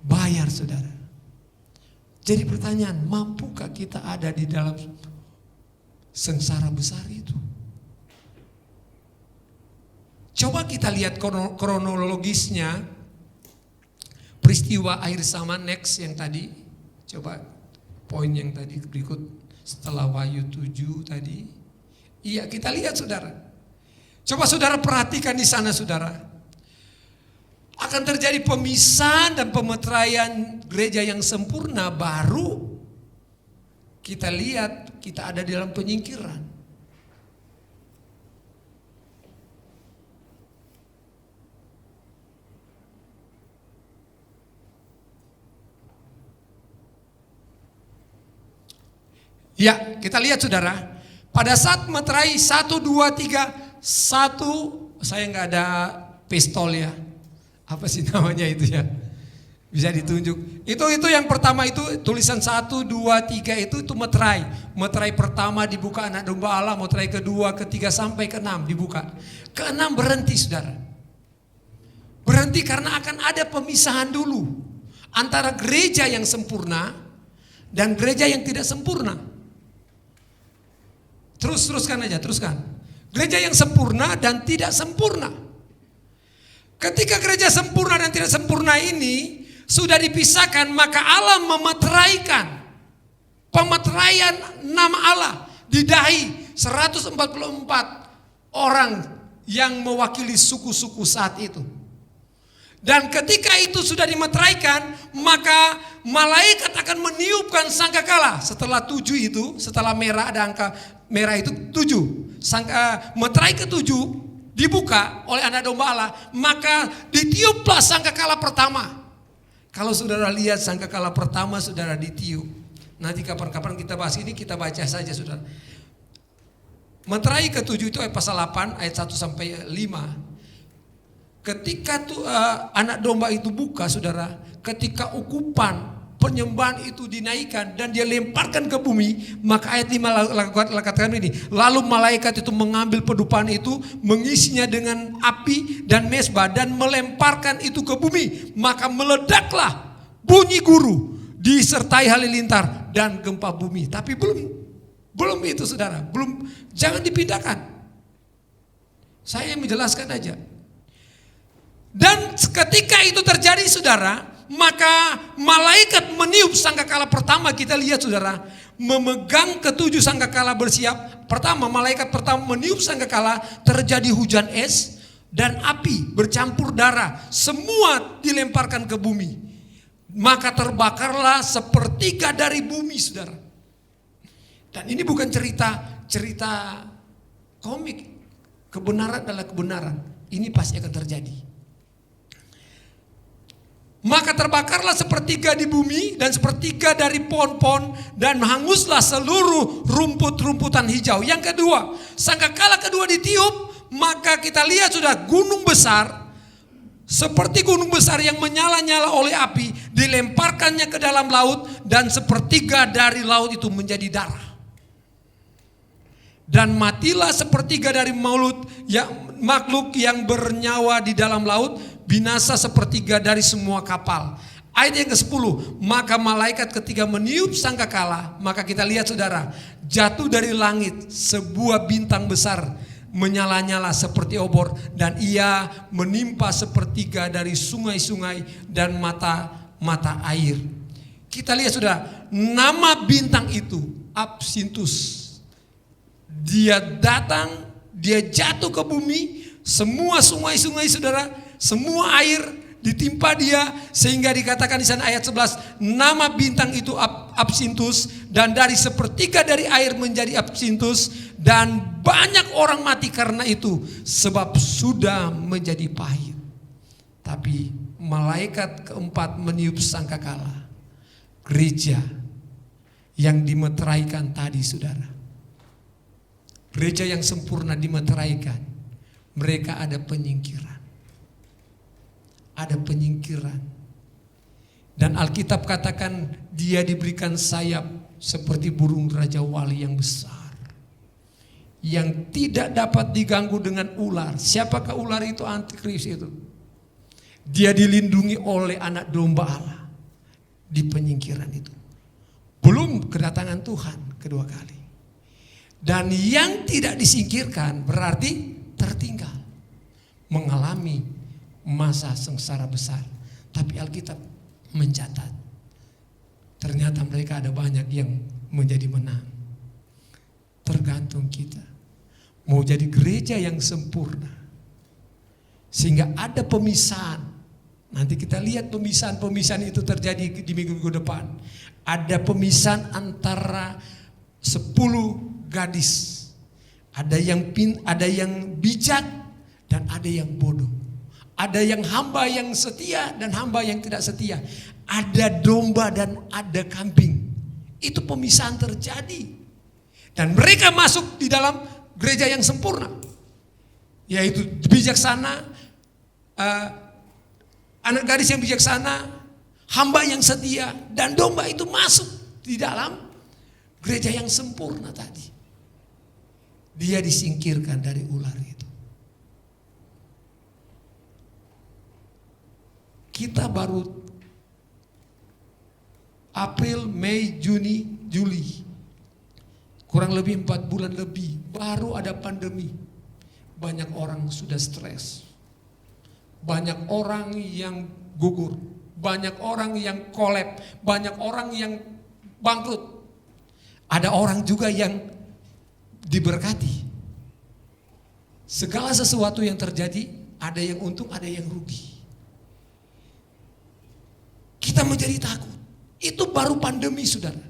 bayar, saudara. Jadi pertanyaan, mampukah kita ada di dalam sengsara besar itu? Coba kita lihat kronologisnya peristiwa akhir zaman next yang tadi. Coba poin yang tadi berikut setelah Wahyu 7 tadi. Iya, kita lihat, saudara. Coba saudara perhatikan di sana, saudara. Akan terjadi pemisahan dan pemeteraian gereja yang sempurna, baru kita lihat kita ada di dalam penyingkiran. Ya, kita lihat, saudara. Pada saat meterai 1, 2, 3, 1, saya nggak ada pistol ya. Apa sih namanya itu ya? Bisa ditunjuk. Itu yang pertama itu tulisan 1, 2, 3 itu meterai. Meterai pertama dibuka anak domba Allah, meterai kedua, ketiga sampai ke-6 dibuka. Ke-6 berhenti, saudara. Berhenti karena akan ada pemisahan dulu antara gereja yang sempurna dan gereja yang tidak sempurna. Teruskan aja, teruskan. Gereja yang sempurna dan tidak sempurna. Ketika gereja sempurna dan tidak sempurna ini sudah dipisahkan, maka Allah memeteraikan. Pemeteraian nama Allah di dahi 144 orang yang mewakili suku-suku saat itu. Dan ketika itu sudah dimeteraikan, maka malaikat akan meniupkan sangkakala. Setelah 7 itu, setelah merah, ada angka merah itu 7. Meterai ke-7 dibuka oleh anak domba Allah, maka ditiuplah sangkakala pertama. Kalau saudara lihat sangkakala pertama, saudara, ditiup. Nanti kapan-kapan kita bahas ini, kita baca saja, saudara. Meterai ke-7 itu ayat pasal 8 ayat 1 sampai 5. Ketika anak domba itu buka, saudara, ketika ukupan penyembahan itu dinaikkan dan dia lemparkan ke bumi, maka ayat 5 katakan ini, lalu malaikat itu mengambil pedupaan itu, mengisinya dengan api dan mesbah dan melemparkan itu ke bumi, maka meledaklah bunyi guru disertai halilintar dan gempa bumi. Tapi belum itu, saudara, jangan dipindahkan. Saya menjelaskan aja. Dan ketika itu terjadi, saudara, maka malaikat meniup sangkakala pertama. Kita lihat saudara, memegang ketujuh sangkakala bersiap. Pertama, malaikat pertama meniup sangkakala, terjadi hujan es dan api bercampur darah, semua dilemparkan ke bumi. Maka terbakarlah sepertiga dari bumi, saudara. Dan ini bukan cerita komik. Kebenaran adalah kebenaran. Ini pasti akan terjadi. Maka terbakarlah sepertiga di bumi dan sepertiga dari pohon-pohon dan hanguslah seluruh rumput-rumputan hijau. Yang kedua, sangkakala kedua ditiup, maka kita lihat sudah gunung besar, seperti gunung besar yang menyala-nyala oleh api, dilemparkannya ke dalam laut dan sepertiga dari laut itu menjadi darah. Dan matilah sepertiga dari makhluk yang bernyawa di dalam laut, binasa sepertiga dari semua kapal. Ayat yang ke-10, maka malaikat ketika meniup sangkakala, maka kita lihat saudara, jatuh dari langit sebuah bintang besar, menyala-nyala seperti obor, dan ia menimpa sepertiga dari sungai-sungai dan mata-mata air. Kita lihat saudara, nama bintang itu Absinthus. Dia datang, dia jatuh ke bumi, semua sungai-sungai saudara, semua air ditimpa dia, sehingga dikatakan di sana ayat 11, nama bintang itu Absinthus, dan dari sepertiga dari air menjadi Absinthus, dan banyak orang mati karena itu, sebab sudah menjadi pahit. Tapi malaikat keempat meniup sangkakala, gereja yang dimeteraikan tadi saudara. Gereja yang sempurna dimeteraikan, mereka ada penyingkiran. Ada penyingkiran. Dan Alkitab katakan dia diberikan sayap seperti burung Raja Wali yang besar, yang tidak dapat diganggu dengan ular. Siapakah ular itu? Antikris itu. Dia dilindungi oleh anak domba Allah di penyingkiran itu. Belum kedatangan Tuhan kedua kali. Dan yang tidak disingkirkan berarti tertinggal, mengalami masa sengsara besar. Tapi Alkitab mencatat, ternyata mereka ada banyak yang menjadi menang. Tergantung kita mau jadi gereja yang sempurna, sehingga ada pemisahan. Nanti kita lihat pemisahan itu terjadi di minggu depan. Ada pemisahan antara 10 gadis. Ada yang bijak dan ada yang bodoh. Ada yang hamba yang setia dan hamba yang tidak setia. Ada domba dan ada kambing. Itu pemisahan terjadi. Dan mereka masuk di dalam gereja yang sempurna. Yaitu bijaksana, anak gadis yang bijaksana, hamba yang setia, dan domba itu masuk di dalam gereja yang sempurna tadi. Dia disingkirkan dari ular itu. Kita baru April, Mei, Juni, Juli, kurang lebih 4 bulan lebih, baru ada pandemi. Banyak orang sudah stres, banyak orang yang gugur, banyak orang yang kolab, banyak orang yang bangkrut. Ada orang juga yang diberkati. Segala sesuatu yang terjadi, ada yang untung, ada yang rugi. Kita menjadi takut. Itu baru pandemi saudara.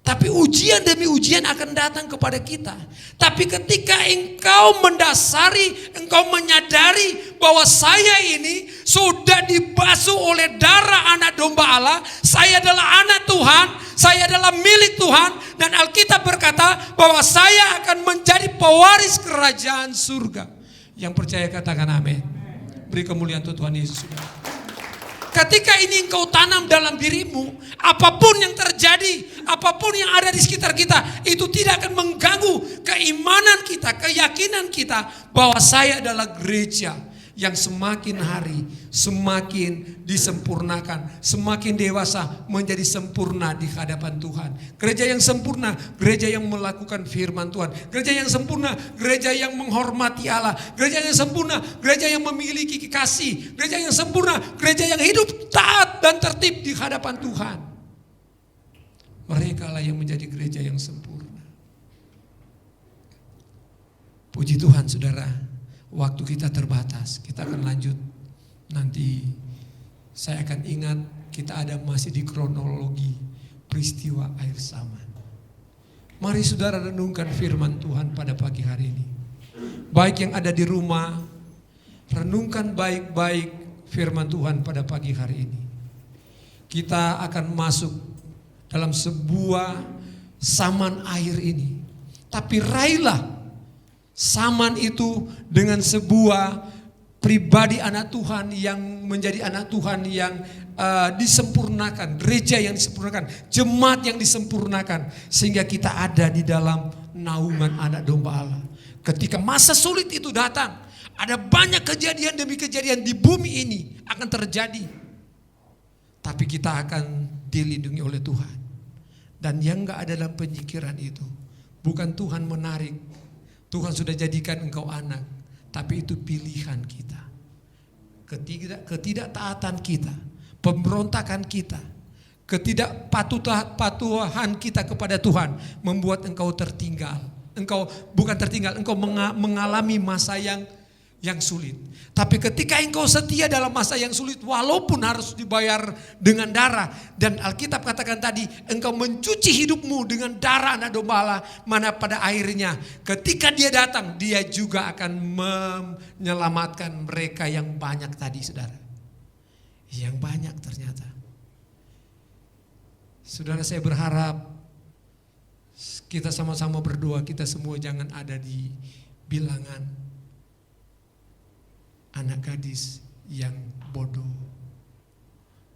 Tapi ujian demi ujian akan datang kepada kita. Tapi ketika engkau mendasari, engkau menyadari bahwa saya ini sudah dibasuh oleh darah anak domba Allah. Saya adalah anak Tuhan, saya adalah milik Tuhan. Dan Alkitab berkata bahwa saya akan menjadi pewaris kerajaan surga. Yang percaya katakan amin. Beri kemuliaan Tuhan Yesus. Ketika ini engkau tanam dalam dirimu, apapun yang terjadi, apapun yang ada di sekitar kita, itu tidak akan mengganggu keimanan kita, keyakinan kita bahwa saya adalah gereja yang semakin hari semakin disempurnakan, semakin dewasa menjadi sempurna di hadapan Tuhan. Gereja yang sempurna, gereja yang melakukan firman Tuhan. Gereja yang sempurna, gereja yang menghormati Allah. Gereja yang sempurna, gereja yang memiliki kasih. Gereja yang sempurna, gereja yang hidup taat taat dan tertib di hadapan Tuhan. Mereka lah yang menjadi gereja yang sempurna. Puji Tuhan saudara, waktu kita terbatas. Kita akan lanjut. Nanti saya akan ingat kita ada masih di kronologi peristiwa air Saman. Mari saudara renungkan firman Tuhan pada pagi hari ini. Baik yang ada di rumah, renungkan baik-baik firman Tuhan pada pagi hari ini. Kita akan masuk dalam sebuah saman air ini. Tapi raihlah saman itu dengan sebuah pribadi anak Tuhan yang menjadi anak Tuhan yang disempurnakan, gereja yang disempurnakan, jemaat yang disempurnakan, sehingga kita ada di dalam naungan anak domba Allah. Ketika masa sulit itu datang, ada banyak kejadian demi kejadian di bumi ini akan terjadi, tapi kita akan dilindungi oleh Tuhan. Dan yang gak ada dalam penyikiran itu bukan Tuhan menarik, Tuhan sudah jadikan engkau anak, tapi itu pilihan kita. Ketidaktaatan kita, pemberontakan kita, ketidakpatuhan kita kepada Tuhan membuat engkau tertinggal. Engkau bukan tertinggal, engkau mengalami masa yang sulit. Tapi ketika engkau setia dalam masa yang sulit, walaupun harus dibayar dengan darah, dan Alkitab katakan tadi, engkau mencuci hidupmu dengan darah anak domba Allah, mana pada akhirnya ketika dia datang, dia juga akan menyelamatkan mereka yang banyak tadi, saudara. Yang banyak ternyata. Saudara, saya berharap kita sama-sama berdoa, kita semua jangan ada di bilangan anak gadis yang bodoh,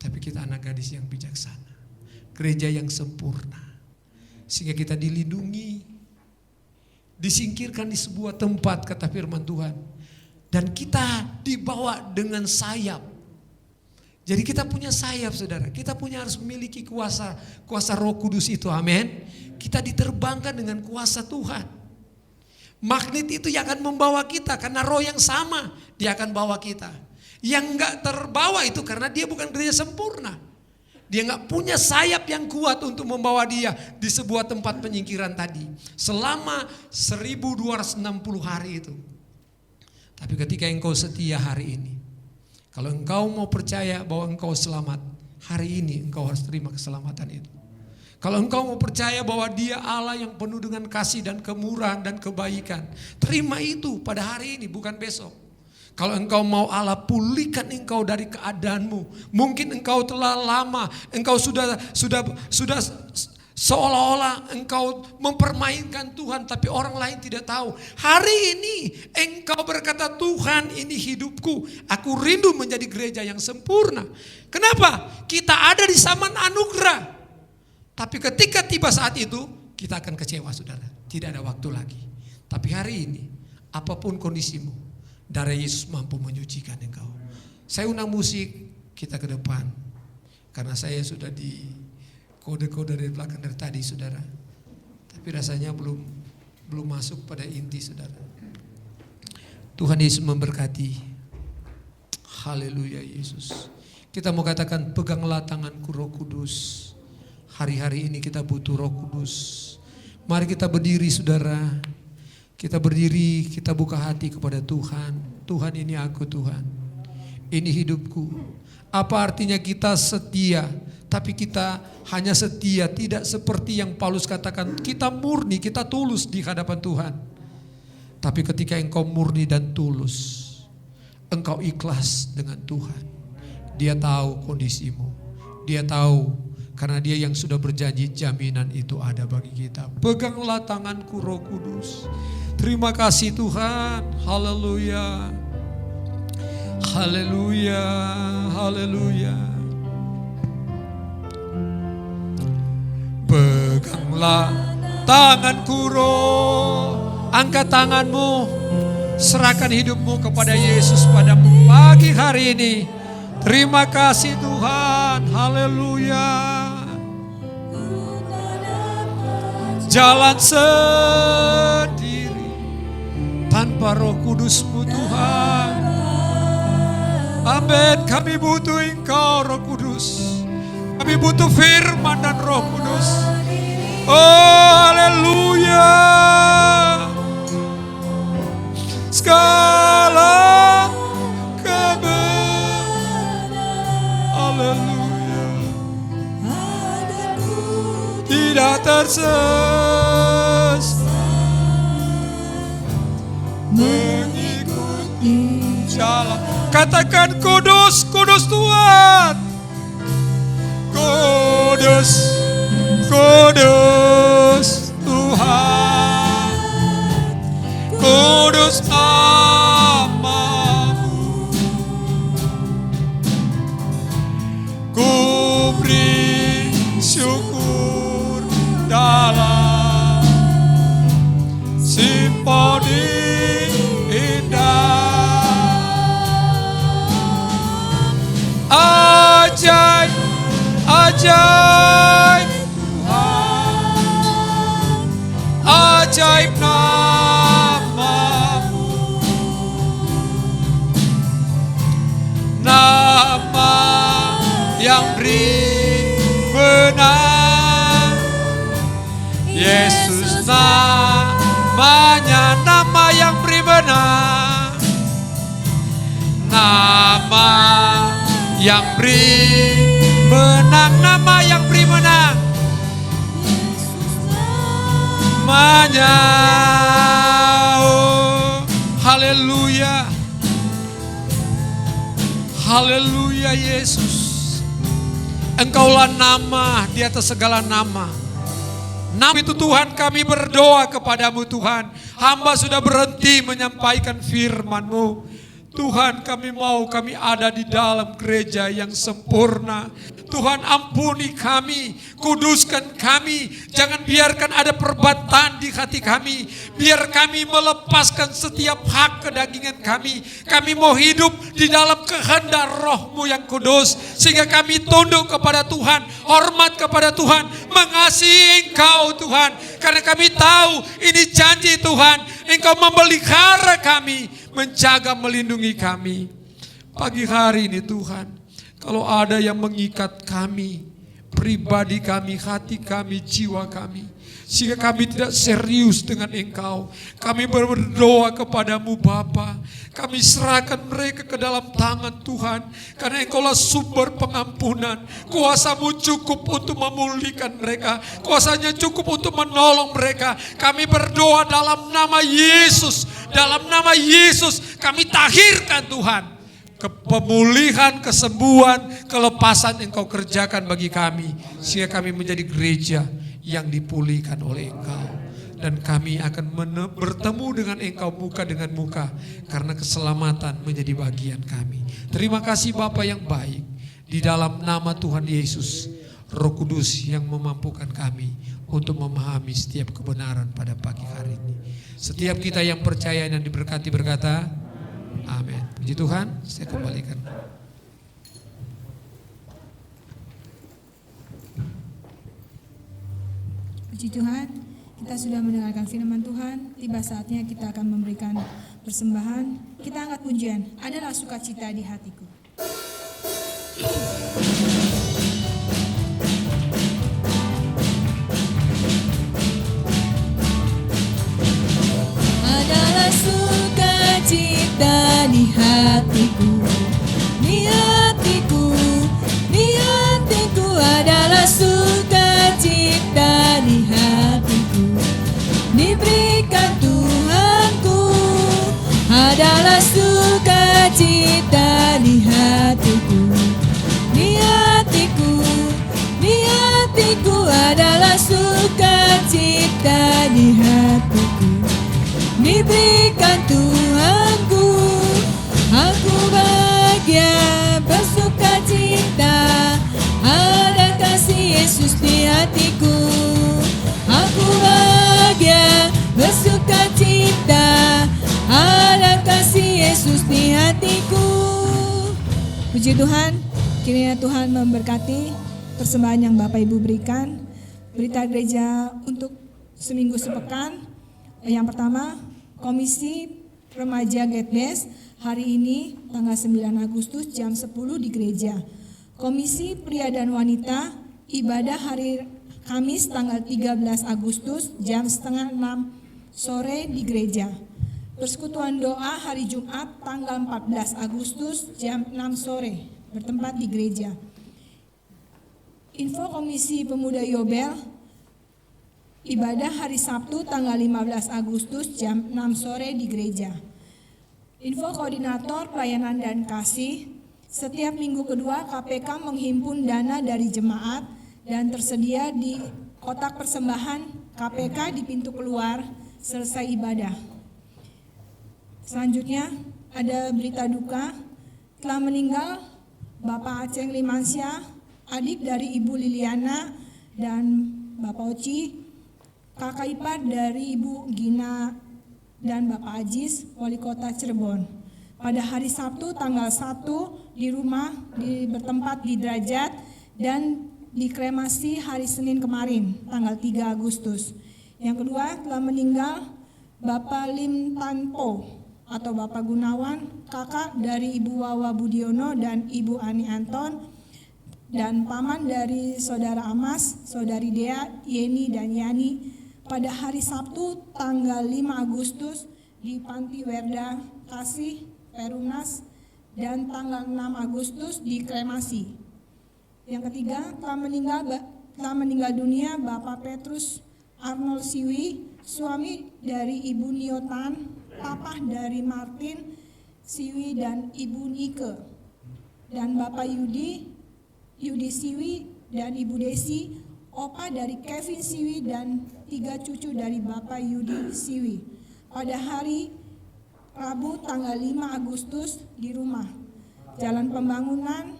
tapi kita anak gadis yang bijaksana, gereja yang sempurna, sehingga kita dilindungi, disingkirkan di sebuah tempat kata firman Tuhan, dan kita dibawa dengan sayap. Jadi kita punya sayap, saudara, kita harus memiliki kuasa Roh Kudus itu, amin. Kita diterbangkan dengan kuasa Tuhan. Magnet itu yang akan membawa kita, karena roh yang sama dia akan bawa kita. Yang gak terbawa itu karena dia bukan gereja sempurna. Dia gak punya sayap yang kuat untuk membawa dia di sebuah tempat penyingkiran tadi. Selama 1260 hari itu. Tapi ketika engkau setia hari ini, kalau engkau mau percaya bahwa engkau selamat, hari ini engkau harus terima keselamatan itu. Kalau engkau mau percaya bahwa dia Allah yang penuh dengan kasih dan kemurahan dan kebaikan, terima itu pada hari ini, bukan besok. Kalau engkau mau Allah pulihkan engkau dari keadaanmu, mungkin engkau telah lama, engkau sudah seolah-olah engkau mempermainkan Tuhan, tapi orang lain tidak tahu. Hari ini engkau berkata, Tuhan, ini hidupku, aku rindu menjadi gereja yang sempurna. Kenapa? Kita ada di zaman anugerah. Tapi ketika tiba saat itu, kita akan kecewa, saudara. Tidak ada waktu lagi. Tapi hari ini, apapun kondisimu, darah Yesus mampu menyucikan engkau. Saya undang musik kita ke depan, karena saya sudah di kode-kode dari belakang dari tadi, saudara. Tapi rasanya belum masuk pada inti, saudara. Tuhan Yesus memberkati. Haleluya Yesus. Kita mau katakan, peganglah tanganku Roh Kudus. Hari-hari ini kita butuh Roh Kudus. Mari kita berdiri, saudara. Kita berdiri, kita buka hati kepada Tuhan. Tuhan, ini aku, Tuhan. Ini hidupku. Apa artinya kita setia? Tapi kita hanya setia, tidak seperti yang Paulus katakan. Kita murni, kita tulus di hadapan Tuhan. Tapi ketika engkau murni dan tulus, engkau ikhlas dengan Tuhan. Dia tahu kondisimu. Dia tahu. Karena dia yang sudah berjanji, jaminan itu ada bagi kita. Peganglah tanganku Roh Kudus. Terima kasih Tuhan. Haleluya. Haleluya. Haleluya. Peganglah tanganku Roh. Angkat tanganmu. Serahkan hidupmu kepada Yesus pada pagi hari ini. Terima kasih Tuhan. Haleluya. Jalan sendiri tanpa Roh Kudus-Mu Tuhan. Amin. Kami butuh Engkau Roh Kudus. Kami butuh firman dan Roh Kudus. Oh, haleluya. Segala kebenaran, haleluya, tidak tersesat mengikuti jalan. Katakan kudus, kudus Tuhan. Kudus, kudus Tuhan. Kudus nama-Mu. Ku beri syukur dalam simfoni ajaib, ajaib Tuhan, ajaib nama-Mu, nama yang beri benar, Yesus namanya, nama yang beri benar, nama yang beri menang, nama yang beri menang, namanya. Oh, haleluya, haleluya Yesus. Engkaulah nama di atas segala nama. Nama itu Tuhan, kami berdoa kepadamu Tuhan. Hamba sudah berhenti menyampaikan firman-Mu. Tuhan, kami mau kami ada di dalam gereja yang sempurna. Tuhan, ampuni kami, kuduskan kami. Jangan biarkan ada perbatan di hati kami. Biar kami melepaskan setiap hak kedagingan kami. Kami mau hidup di dalam kehendak Roh-Mu yang kudus. Sehingga kami tunduk kepada Tuhan, hormat kepada Tuhan, mengasihi Engkau Tuhan. Karena kami tahu ini janji Tuhan, Engkau memelihara kami, menjaga, melindungi kami. Pagi hari ini Tuhan, kalau ada yang mengikat kami, pribadi kami, hati kami, jiwa kami, sehingga kami tidak serius dengan Engkau, kami berdoa kepadamu Bapa. Kami serahkan mereka ke dalam tangan Tuhan. Karena Engkaulah sumber pengampunan. Kuasa-Mu cukup untuk memulihkan mereka. Kuasanya cukup untuk menolong mereka. Kami berdoa dalam nama Yesus. Dalam nama Yesus kami tahirkan Tuhan. Pemulihan, kesembuhan, kelepasan Engkau kerjakan bagi kami. Sehingga kami menjadi gereja yang dipulihkan oleh Engkau. Dan kami akan bertemu dengan Engkau muka dengan muka. Karena keselamatan menjadi bagian kami. Terima kasih Bapa yang baik. Di dalam nama Tuhan Yesus, Roh Kudus yang memampukan kami untuk memahami setiap kebenaran pada pagi hari ini. Setiap kita yang percaya dan diberkati berkata, amin. Puji Tuhan, saya kembalikan. Puji Tuhan, kita sudah mendengarkan firman Tuhan. Tiba saatnya kita akan memberikan persembahan. Kita angkat pujian, adalah sukacita di hatiku. Adalah sukacita di hatiku, di hatiku, di hatiku. Adalah sukacita di hatiku, diberikan Tuhanku. Adalah sukacita di hatiku, di hatiku, di hatiku. Adalah sukacita di hatiku, diberikan Tuhanku. Aku bahagia bersukacita, ada kasih Yesus di hatiku. Aku bahagia bersukacita, ada kasih Yesus di hatiku. Puji Tuhan, kiranya Tuhan memberkati persembahan yang Bapak Ibu berikan. Berita gereja untuk seminggu sepekan. Yang pertama, Komisi Remaja Getdes hari ini tanggal 9 Agustus jam 10 di gereja. Komisi Pria dan Wanita ibadah hari Kamis tanggal 13 Agustus jam setengah 6 sore di gereja. Persekutuan doa hari Jumat tanggal 14 Agustus jam 6 sore bertempat di gereja. Info Komisi Pemuda Yobel, ibadah hari Sabtu tanggal 15 Agustus jam 6 sore di gereja. Info Koordinator Pelayanan dan Kasih, setiap minggu kedua KPK menghimpun dana dari jemaat dan tersedia di kotak persembahan KPK di pintu keluar selesai ibadah. Selanjutnya ada berita duka, telah meninggal Bapak Aceng Limansyah, adik dari Ibu Liliana dan Bapak Oci, kakak ipar dari Ibu Gina dan Bapak Ajis, Wali Kota Cirebon. Pada hari Sabtu tanggal 1 di rumah bertempat di Derajat dan dikremasi hari Senin kemarin tanggal 3 Agustus. Yang kedua, telah meninggal Bapak Lim Tanpo atau Bapak Gunawan, kakak dari Ibu Wawa Budiono dan Ibu Ani Anton, dan paman dari Saudara Amas, Saudari Dea, Yeni dan Yani pada hari Sabtu tanggal 5 Agustus di Panti Werda Kasih Perumnas, dan tanggal 6 Agustus di kremasi. Yang ketiga, telah meninggal dunia Bapak Petrus Arnold Siwi, suami dari Ibu Niotan, papa dari Martin Siwi dan Ibu Nike, dan Bapak Yudi Siwi dan Ibu Desi, opa dari Kevin Siwi dan 3 cucu dari Bapak Yudi Siwi. Pada hari Rabu tanggal 5 Agustus di rumah Jalan Pembangunan,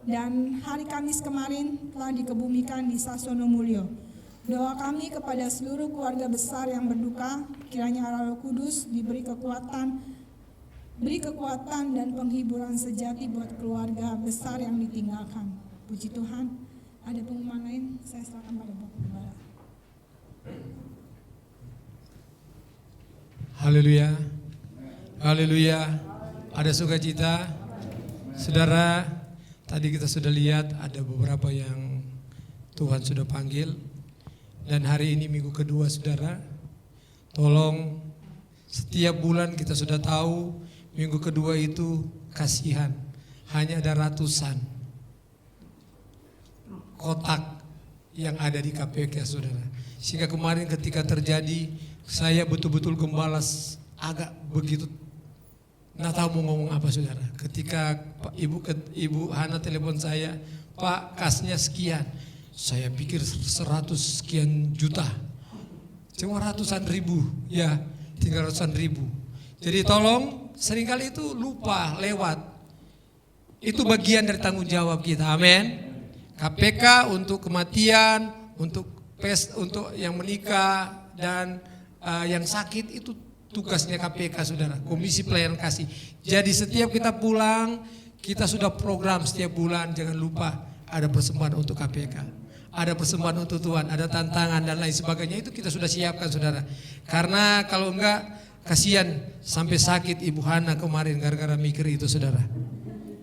dan hari Kamis kemarin telah dikebumikan di Sasono Mulyo. Doa kami kepada seluruh keluarga besar yang berduka, kiranya Allah Roh Kudus beri kekuatan dan penghiburan sejati buat keluarga besar yang ditinggalkan. Puji Tuhan. Ada pengumuman lain, saya serahkan pada Bapak Gembala. Haleluya. Haleluya. Ada sukacita. Saudara, tadi kita sudah lihat ada beberapa yang Tuhan sudah panggil. Dan hari ini minggu kedua, saudara. Tolong, setiap bulan kita sudah tahu minggu kedua itu kasihan. Hanya ada ratusan kotak yang ada di KPK, saudara. Sehingga kemarin ketika terjadi, saya betul-betul gembala agak begitu, nggak tahu mau ngomong apa, saudara. Ketika Ibu Hana telepon saya, Pak, kasnya sekian. Saya pikir 100 sekian juta, cuma ratusan ribu, ya tinggal ratusan ribu. Jadi tolong, seringkali itu lupa, lewat. Itu bagian dari tanggung jawab kita, amin. KPK untuk kematian, untuk yang menikah dan yang sakit, itu tugasnya KPK, saudara. Komisi Pelayanan Kasih. Jadi setiap kita pulang, kita sudah program setiap bulan, jangan lupa ada persembahan untuk KPK. Ada persembahan untuk Tuhan, ada tantangan dan lain sebagainya, itu kita sudah siapkan, saudara. Karena kalau enggak, kasihan sampai sakit Ibu Hana kemarin gara-gara mikir itu, saudara.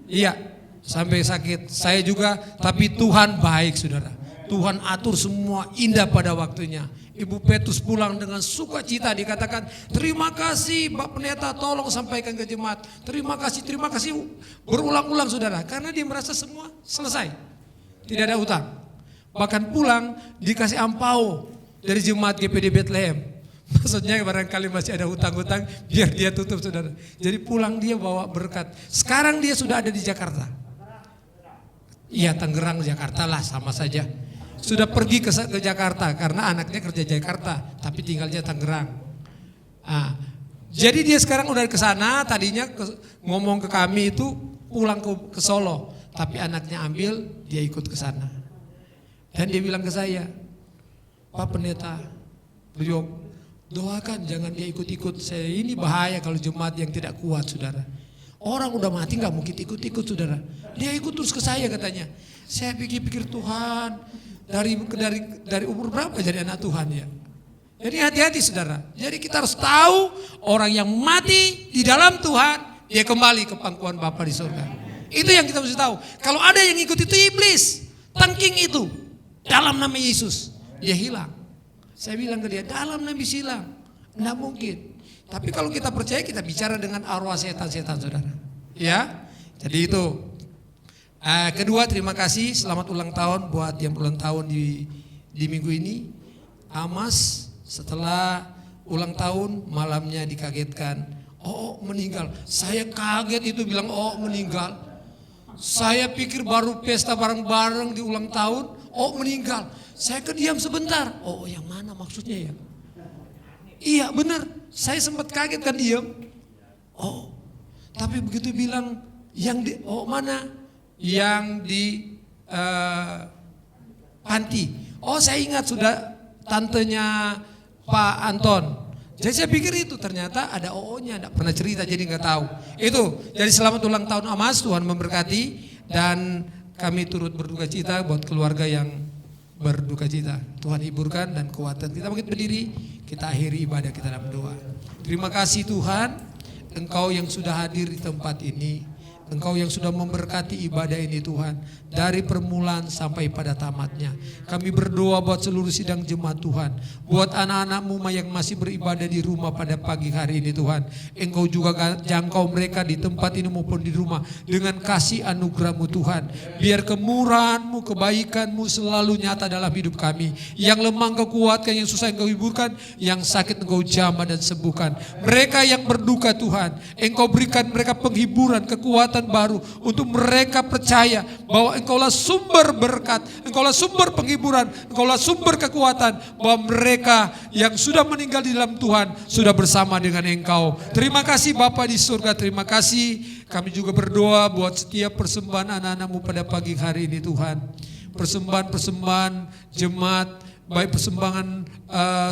Iya, sampai sakit. Saya juga, tapi Tuhan baik, saudara. Tuhan atur semua indah pada waktunya. Ibu Petrus pulang dengan sukacita, dikatakan, terima kasih Pak Pendeta, tolong sampaikan ke jemaat. Terima kasih berulang-ulang, saudara. Karena dia merasa semua selesai, tidak ada utang. Bahkan pulang dikasih ampau dari jemaat GPD Bethlehem. Maksudnya barangkali masih ada hutang-hutang, biar dia tutup, saudara. Jadi pulang dia bawa berkat. Sekarang dia sudah ada di Jakarta. Iya, Tangerang, Jakarta lah, sama saja. Sudah pergi ke Jakarta karena anaknya kerja Jakarta, tapi tinggalnya Tangerang. Jadi dia sekarang udah ke sana. Tadinya ngomong ke kami itu pulang ke Solo, tapi anaknya ambil, dia ikut ke sana. Dan dia bilang ke saya, Pak Pendeta, beliau doakan jangan dia ikut-ikut. Saya ini bahaya kalau jemaat yang tidak kuat, saudara. Orang udah mati nggak mungkin ikut-ikut, saudara. Dia ikut terus ke saya, katanya. Saya pikir-pikir, Tuhan, dari umur berapa jadi anak Tuhan, ya? Jadi hati-hati, saudara. Jadi kita harus tahu orang yang mati di dalam Tuhan, dia kembali ke pangkuan Bapa di surga. Itu yang kita mesti tahu. Kalau ada yang ikut itu iblis, tangking itu. dalam nama Yesus, dia hilang. Saya bilang ke dia, dalam nama Yesus hilang. Tidak mungkin. Tapi kalau kita percaya, kita bicara dengan arwah setan-setan, saudara. Ya, jadi itu. Kedua, terima kasih, selamat ulang tahun buat yang ulang tahun di minggu ini. Amas setelah ulang tahun malamnya dikagetkan, oh meninggal. Saya kaget itu bilang oh meninggal. Saya pikir baru pesta bareng-bareng di ulang tahun, oh meninggal. Saya kediam sebentar, oh yang mana maksudnya ya? Iya benar, saya sempat kaget kan diam. Oh, tapi begitu bilang yang di, oh mana? Yang di panti. Oh saya ingat sudah tantenya Pak Anton. Jadi saya pikir itu, ternyata ada OO-nya, tidak pernah cerita jadi nggak tahu. Itu, jadi selamat ulang tahun Amas, Tuhan memberkati dan kami turut berduka cita buat keluarga yang berduka cita. Tuhan hiburkan dan kuatkan. Kita bangkit berdiri, kita akhiri ibadah kita dalam doa. Terima kasih Tuhan, Engkau yang sudah hadir di tempat ini. Engkau yang sudah memberkati ibadah ini Tuhan, dari permulaan sampai pada tamatnya. Kami berdoa buat seluruh sidang jemaat Tuhan, buat anak-anak-Mu yang masih beribadah di rumah pada pagi hari ini Tuhan. Engkau juga jangkau mereka di tempat ini maupun di rumah dengan kasih anugerah-Mu Tuhan. Biar kemurahan-Mu, kebaikan-Mu selalu nyata dalam hidup kami. Yang lemah Engkau kuatkan, yang susah Engkau hiburkan, yang sakit Engkau jamah dan sembuhkan. Mereka yang berduka Tuhan, Engkau berikan mereka penghiburan, kekuatan baru untuk mereka percaya bahwa Engkaulah sumber berkat, Engkaulah sumber penghiburan, Engkaulah sumber kekuatan, bahwa mereka yang sudah meninggal di dalam Tuhan sudah bersama dengan Engkau. Terima kasih Bapa di surga, terima kasih. Kami juga berdoa buat setiap persembahan anak-anak-Mu pada pagi hari ini Tuhan. Persembahan-persembahan jemaat, baik persembahan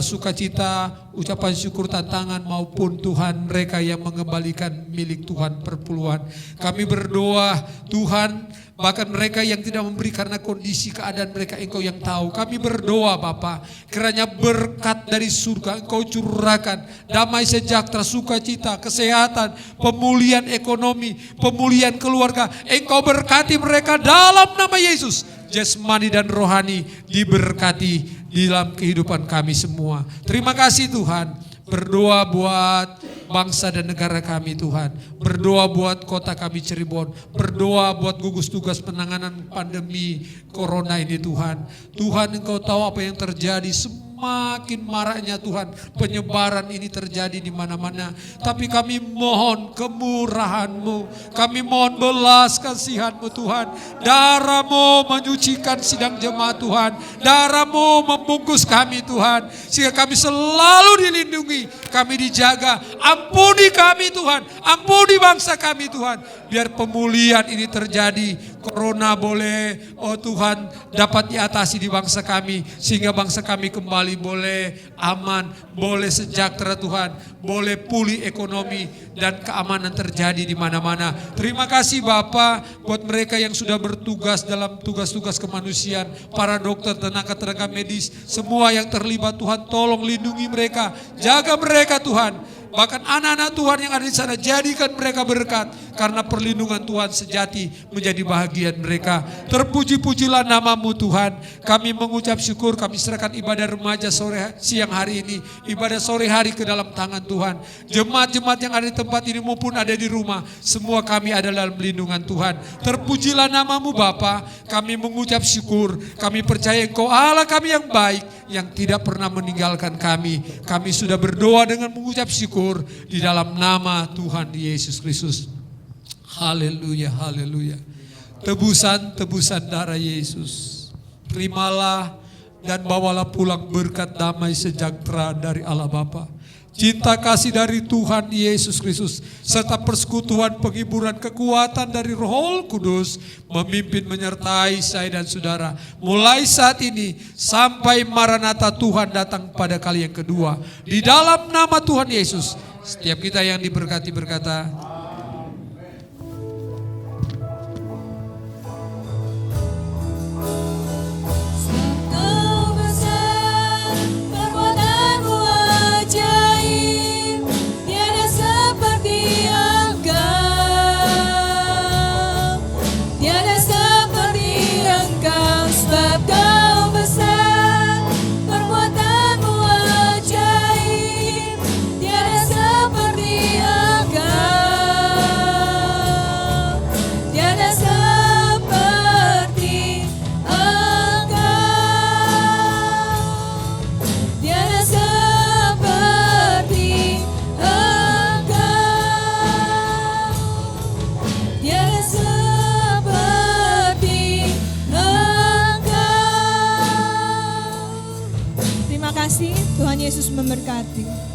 sukacita, ucapan syukur, tantangan maupun Tuhan mereka yang mengembalikan milik Tuhan perpuluhan. Kami berdoa Tuhan, bahkan mereka yang tidak memberi karena kondisi keadaan mereka Engkau yang tahu. Kami berdoa Bapa, kiranya berkat dari surga Engkau curahkan, damai sejahtera, sukacita, kesehatan, pemulihan ekonomi, pemulihan keluarga. Engkau berkati mereka dalam nama Yesus. Jasmani dan rohani diberkati di dalam kehidupan kami semua. Terima kasih Tuhan. Berdoa buat bangsa dan negara kami Tuhan. Berdoa buat kota kami Cirebon. Berdoa buat gugus tugas penanganan pandemi corona ini Tuhan. Tuhan Engkau tahu apa yang terjadi. Semakin maraknya Tuhan, penyebaran ini terjadi di mana-mana. Tapi kami mohon kemurahan-Mu, kami mohon belas kasihan-Mu Tuhan. Darah-Mu menyucikan sidang jemaat Tuhan, darah-Mu membungkus kami Tuhan, sehingga kami selalu dilindungi, kami dijaga. Ampuni kami Tuhan, ampuni bangsa kami Tuhan, biar pemulihan ini terjadi. Corona boleh, oh Tuhan, dapat diatasi di bangsa kami, sehingga bangsa kami kembali boleh aman, boleh sejahtera Tuhan, boleh pulih ekonomi dan keamanan terjadi di mana-mana. Terima kasih Bapa buat mereka yang sudah bertugas dalam tugas-tugas kemanusiaan, para dokter, tenaga medis, semua yang terlibat Tuhan, tolong lindungi mereka, jaga mereka Tuhan. Bahkan anak-anak Tuhan yang ada di sana, jadikan mereka berkat, karena perlindungan Tuhan sejati menjadi bahagian mereka. Terpuji-pujilah nama-Mu Tuhan. Kami mengucap syukur, kami serahkan ibadah remaja siang hari ini, ibadah sore hari ke dalam tangan Tuhan. Jemaat-jemaat yang ada di tempat ini maupun ada di rumah, semua kami ada dalam lindungan Tuhan. Terpujilah nama-Mu Bapa. Kami mengucap syukur, kami percaya Engkau Allah kami yang baik, yang tidak pernah meninggalkan kami. Kami sudah berdoa dengan mengucap syukur di dalam nama Tuhan Yesus Kristus. Haleluya, haleluya. Tebusan-tebusan darah Yesus, terimalah dan bawalah pulang berkat damai sejahtera dari Allah Bapa, cinta kasih dari Tuhan Yesus Kristus, serta persekutuan penghiburan kekuatan dari Roh Kudus memimpin menyertai saya dan saudara mulai saat ini sampai Maranatha Tuhan datang pada kali yang kedua. Di dalam nama Tuhan Yesus, setiap kita yang diberkati berkata, Kau besar. Tuhan Yesus memberkati.